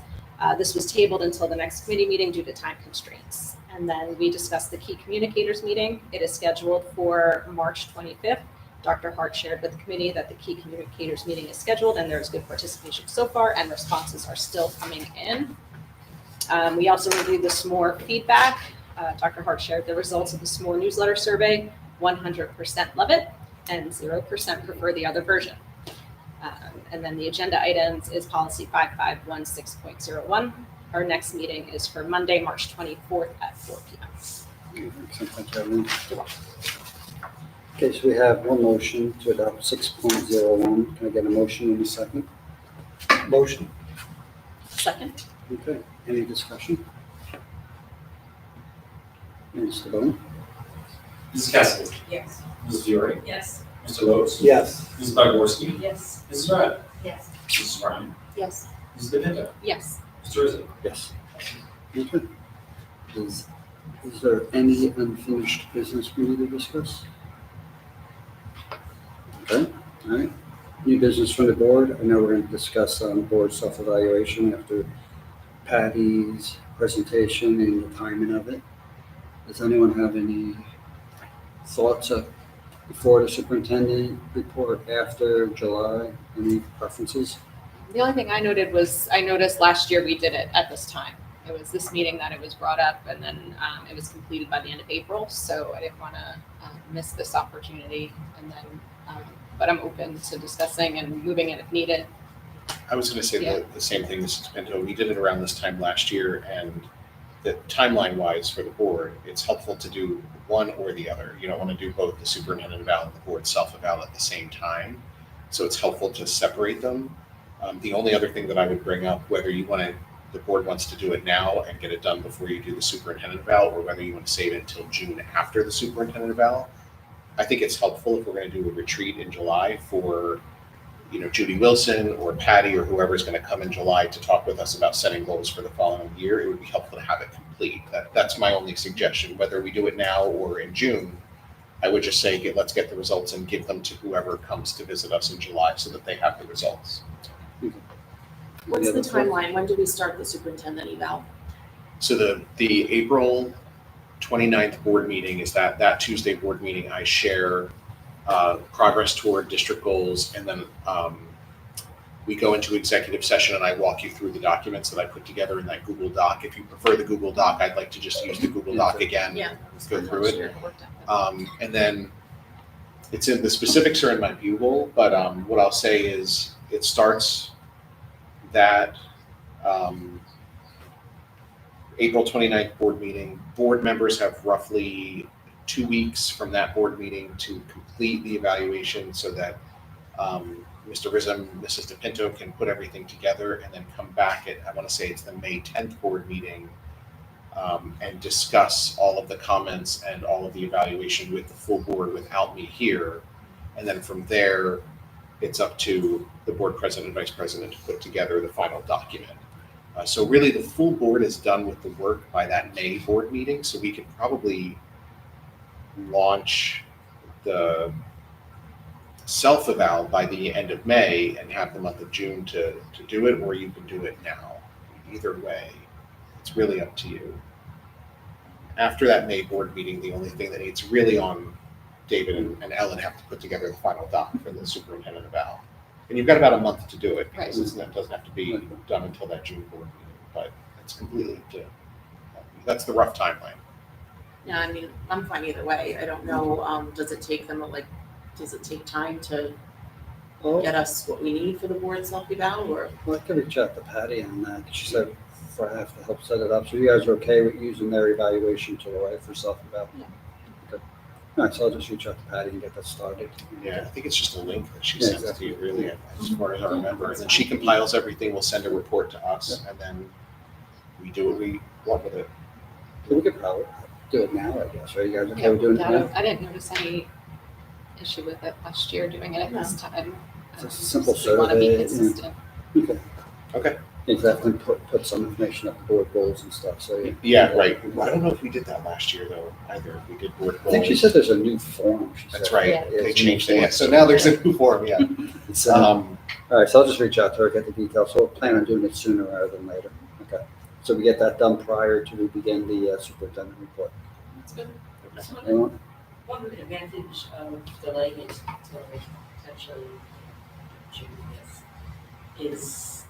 This was tabled until the next committee meeting due to time constraints. And then we discussed the key communicators meeting. It is scheduled for March 25th. Dr. Hart shared with the committee that the key communicators meeting is scheduled and there's good participation so far and responses are still coming in. We also reviewed the SMORE feedback. Dr. Hart shared the results of the SMORE newsletter survey. 100% love it and 0% prefer the other version. And then the agenda items is policy 5516.01. Our next meeting is for Monday, March 24th at 4 p.m. Thank you, Evelyn. Okay, so we have one motion to adopt 6.01. Can I get a motion in a second? Motion. Second? Okay, any discussion? Mr. Bowman? Mrs. Kessler. Yes. Mrs. Fiore. Yes. Mr. Lopes. Yes. Mrs. Bogorski. Yes. Mrs. Ryan. Yes. Mrs. Ryan. Yes. Mrs. Beninda. Yes. Mr. Rizzo. Yes. Okay. Is there any unfinished business we need to discuss? Okay, all right. New business from the board. I know we're going to discuss board self-evaluation after Patty's presentation and the timing of it. Does anyone have any thoughts before the superintendent report, after July? Any preferences? The only thing I noted was, I noticed last year we did it at this time. It was this meeting that it was brought up, and then it was completed by the end of April, so I didn't want to miss this opportunity. And then, but I'm open to discussing and moving it if needed. I was going to say Yeah. the same thing, Mrs. Pinto. We did it around this time last year, and the timeline-wise for the board, it's helpful to do one or the other. You don't want to do both the superintendent eval and the board self-eval at the same time. So it's helpful to separate them. The only other thing that I would bring up, whether the board wants to do it now and get it done before you do the superintendent eval, or whether you want to save it until June after the superintendent eval, I think it's helpful if we're going to do a retreat in July for, Judy Wilson or Patty or whoever's going to come in July to talk with us about setting goals for the following year. It would be helpful to have it complete. That's my only suggestion. Whether we do it now or in June, I would just say, let's get the results and give them to whoever comes to visit us in July so that they have the results. What's Any the other thoughts? timeline? When do we start the superintendent eval? So the April 29th board meeting is that Tuesday board meeting. I share progress toward district goals, and then we go into executive session and I walk you through the documents that I put together in that Google Doc. If you prefer the Google Doc, I'd like to just use the Google Doc again. Yeah. Go through it. And then the specifics are in my bugle, but what I'll say is it starts that April 29th board meeting. Board members have roughly 2 weeks from that board meeting to complete the evaluation so that Mr. Rizum, Mrs. DePinto can put everything together and then come back at, I want to say it's the May 10th board meeting, and discuss all of the comments and all of the evaluation with the full board without me here. And then from there, it's up to the board president and vice president to put together the final document. So really the full board is done with the work by that May board meeting, so we could probably launch the self-eval by the end of May and have the month of June to do it, or you can do it now. Either way, it's really up to you. After that May board meeting, the only thing that it's really on David and Ellen have to put together the final doc for the superintendent eval. And you've got about a month to do it, because it doesn't have to be done until that June board meeting, but it's completely up to, that's the rough timeline. Yeah, I mean, I'm fine either way. I don't know, does it take them, does it take time to Well, get us what we need for the board self-eval, or? I can reach out to Patty on that. She said for I have to help set it up. So you guys are okay with using their evaluation tool, right, for self-eval? Yeah. Okay. All right, so I'll just reach out to Patty and get that started. Yeah, I think it's just a link that she Yeah, sends to you, really, as far as I remember. And then she compiles everything, we'll send a report to us, and then we do what we want with it. We could probably do it now, I guess, right? You guys okay with doing it Yeah, now? I didn't notice any issue with it last year doing it at this time. It's a simple We want to be survey, yeah. consistent. Okay. Okay. Exactly, put some information up the board goals and stuff, so. Yeah, right. I don't know if we did that last year, though, either. If we did board I think she goals. said there's a new form. She That's said. right. Yeah. They changed it. Yeah, so now there's a new form, yeah. It's, all right, so I'll just reach out to her, get the details. So we'll plan on doing it sooner rather than later. Okay. So we get that done prior to we begin the superintendent report. That's good. Anyone? One advantage of delaying it until potentially June is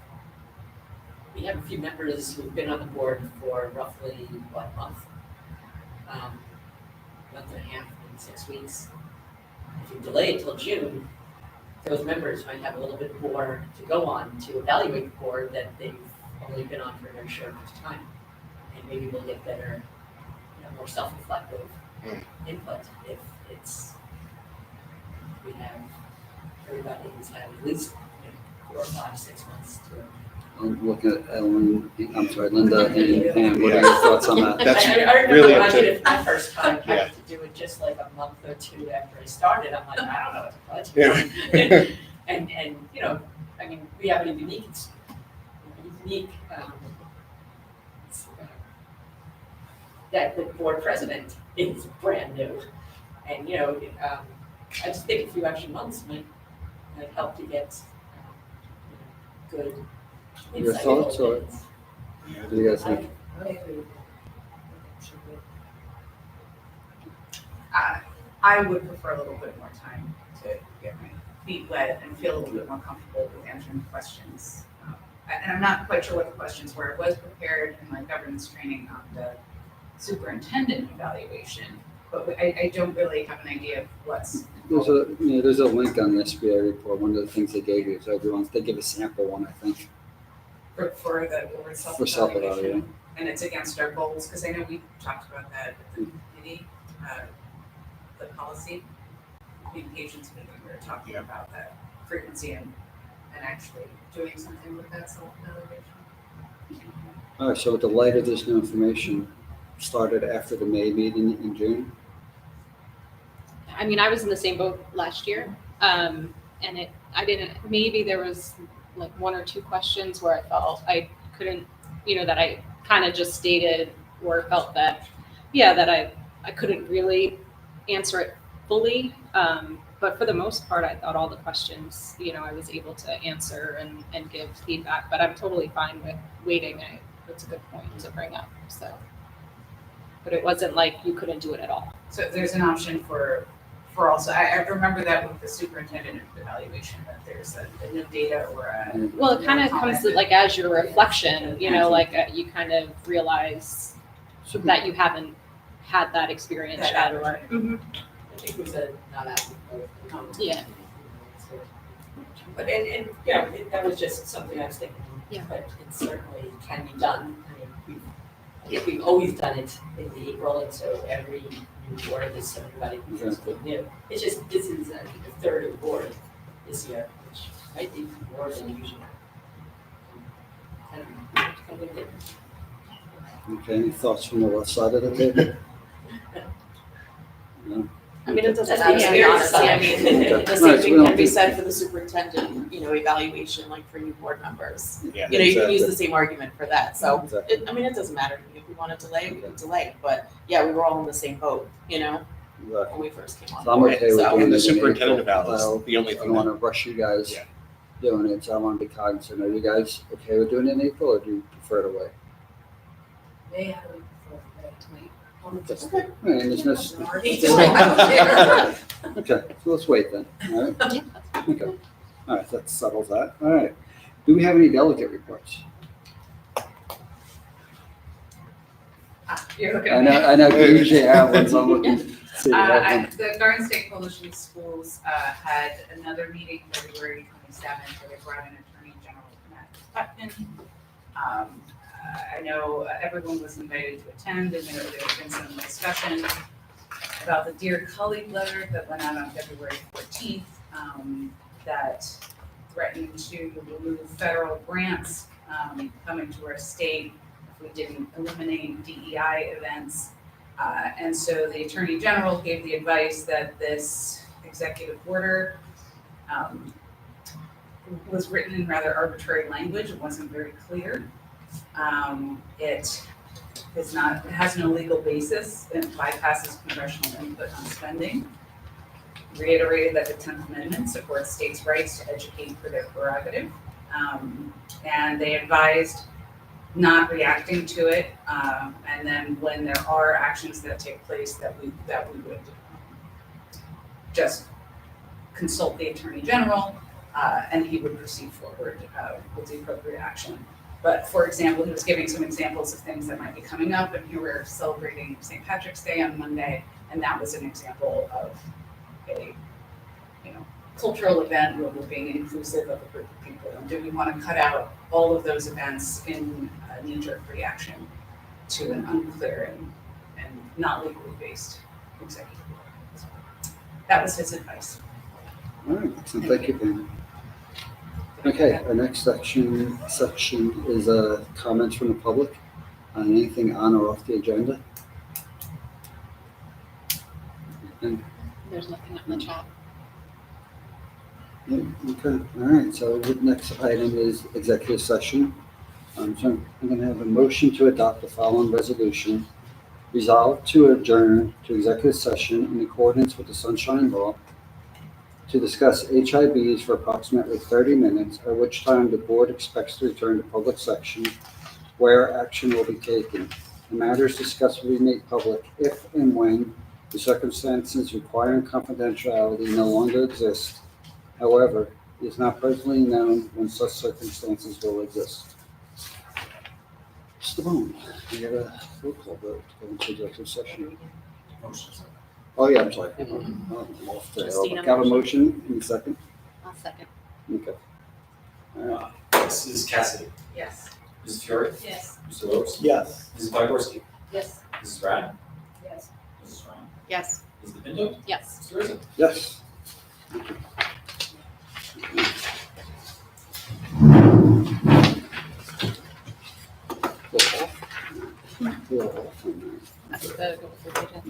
we have a few members who've been on the board for roughly, month? Month and a half, maybe 6 weeks. If you delay it till June, those members might have a little bit more to go on to evaluate the board that they've only been on for a very short amount of time. And maybe we'll get better, more self-reflective input if we have everybody who's had at least 4 or 5, 6 months to. I'm looking at Ellen, I'm sorry, Linda and Pam. What are your thoughts on that? That's I remember really when up I to- did it my first time, I Yeah. had to do it just like a month or 2 after I started. I'm like, I don't know what to put. Yeah. And I mean, we have a unique, that the board president is brand new. And, I just think a few extra months might help to get, good Your insight. thoughts, or- What do you guys think? I would prefer a little bit more time to get my feet wet and feel a little bit more comfortable with answering questions. And I'm not quite sure what the questions were. I was prepared in my governance training on the superintendent evaluation, but I don't really have an idea of what's. There's a link on the SBA report. One of the things they gave you is they give a sample one, I think. For the board For self-evaluation. self-evaluation. And it's against our goals, because I know we talked about that at the committee, the policy communications meeting, we were talking about that frequency and actually doing something with that self-evaluation. All right, so with the light of this new information, started after the May meeting in June. I mean, I was in the same boat last year. Maybe there was like 1 or 2 questions where I felt I couldn't, that I kind of just stated or felt that, that I couldn't really answer it fully. But for the most part, I thought all the questions, I was able to answer and give feedback, but I'm totally fine with waiting. That's a good point to bring up, so. But it wasn't like you couldn't do it at all. So there's an option for also, I remember that with the superintendent evaluation, that there's a new data or a. Well, it kind of comes like as your reflection, you kind of realize that you haven't had that experience yet, or. I think it was a not applicable. Yeah. But, that was just something I was thinking, Yeah. but it certainly can be done. I mean, Yeah, we've always done it in April, and so every new board is everybody who's something new. It's just, this is, I think, the third of the board this year, which might be more than usual. Kind of different. Okay, any thoughts from the left side of the table? No? I mean, it doesn't That's have to be the honest, I mean, Okay. the All same right, so we thing don't can be think- said for the superintendent, evaluation, like for new board members. Yeah. You know, you can use Exactly. the same argument for that, so, Exactly. it doesn't matter to me, if we want to delay, we can delay, but, yeah, we were all in the same boat, Exactly. when we first came on So I'm board, okay with so. doing And the it in superintendent April. eval is the only I thing don't want that, to rush you guys Yeah. doing it, so I want to be cognizant. Are you guys okay with doing it in April, or do you prefer to wait? They have it before tonight. All right, and there's no, okay, so let's wait then, all right? Okay, all right, that settles that, all right. Do we have any delegate reports? You're looking I at know, me. I know you usually have one, so I'm looking. to see if you have one. The Garden State Coalition of Schools had another meeting February 27th, where they brought in Attorney General Matt Putnam. I know everyone was invited to attend, and there had been some discussion about the Dear Colleague letter that went out on February 14th, that threatened to remove federal grants coming to our state if we didn't eliminate DEI events. And so the Attorney General gave the advice that this executive order was written in rather arbitrary language. It wasn't very clear. It has no legal basis. It bypasses congressional input on spending. Reiterated that the 10th Amendment supports states' rights to educate for their prerogative. And they advised not reacting to it, and then when there are actions that take place, that we would just consult the Attorney General, and he would proceed forward with the appropriate action. But for example, he was giving some examples of things that might be coming up, and here we're celebrating St. Patrick's Day on Monday, and that was an example of a cultural event where we're being inclusive of a group of people. And do we want to cut out all of those events in a knee-jerk reaction to an unclear and not legally based executive order? So that was his advice. All right, excellent, thank you, Pam. Okay, our next section is comments from the public on anything on or off the agenda. And There's nothing on the chat. yeah, okay, all right, so the next item is executive session. So I'm going to have a motion to adopt the following resolution. Resolve to adjourn to executive session in accordance with the Sunshine Law to discuss HIBs for approximately 30 minutes, at which time the board expects to return to public section where action will be taken. The matters discussed will be made public if and when the circumstances requiring confidentiality no longer exist. However, it is not presently known when such circumstances will exist. Mr. Bone, we have a roll call vote to go into executive session. Motion. Oh, yeah, I'm sorry. Oh, I'm off there. Christina Have a motion. motion in a second? I'll second. Okay. All right. Mrs. Cassidy, Yes. Mrs. Fiore, Yes. Mr. Lopes, Yes. Mrs. Podgorski, Yes. Mrs. Brad, Yes. Mrs. Ryan, Yes. Mrs. Pinto, Yes. Mr. Rizzo. Yes. Roll call. Roll call. That's the go for the agenda.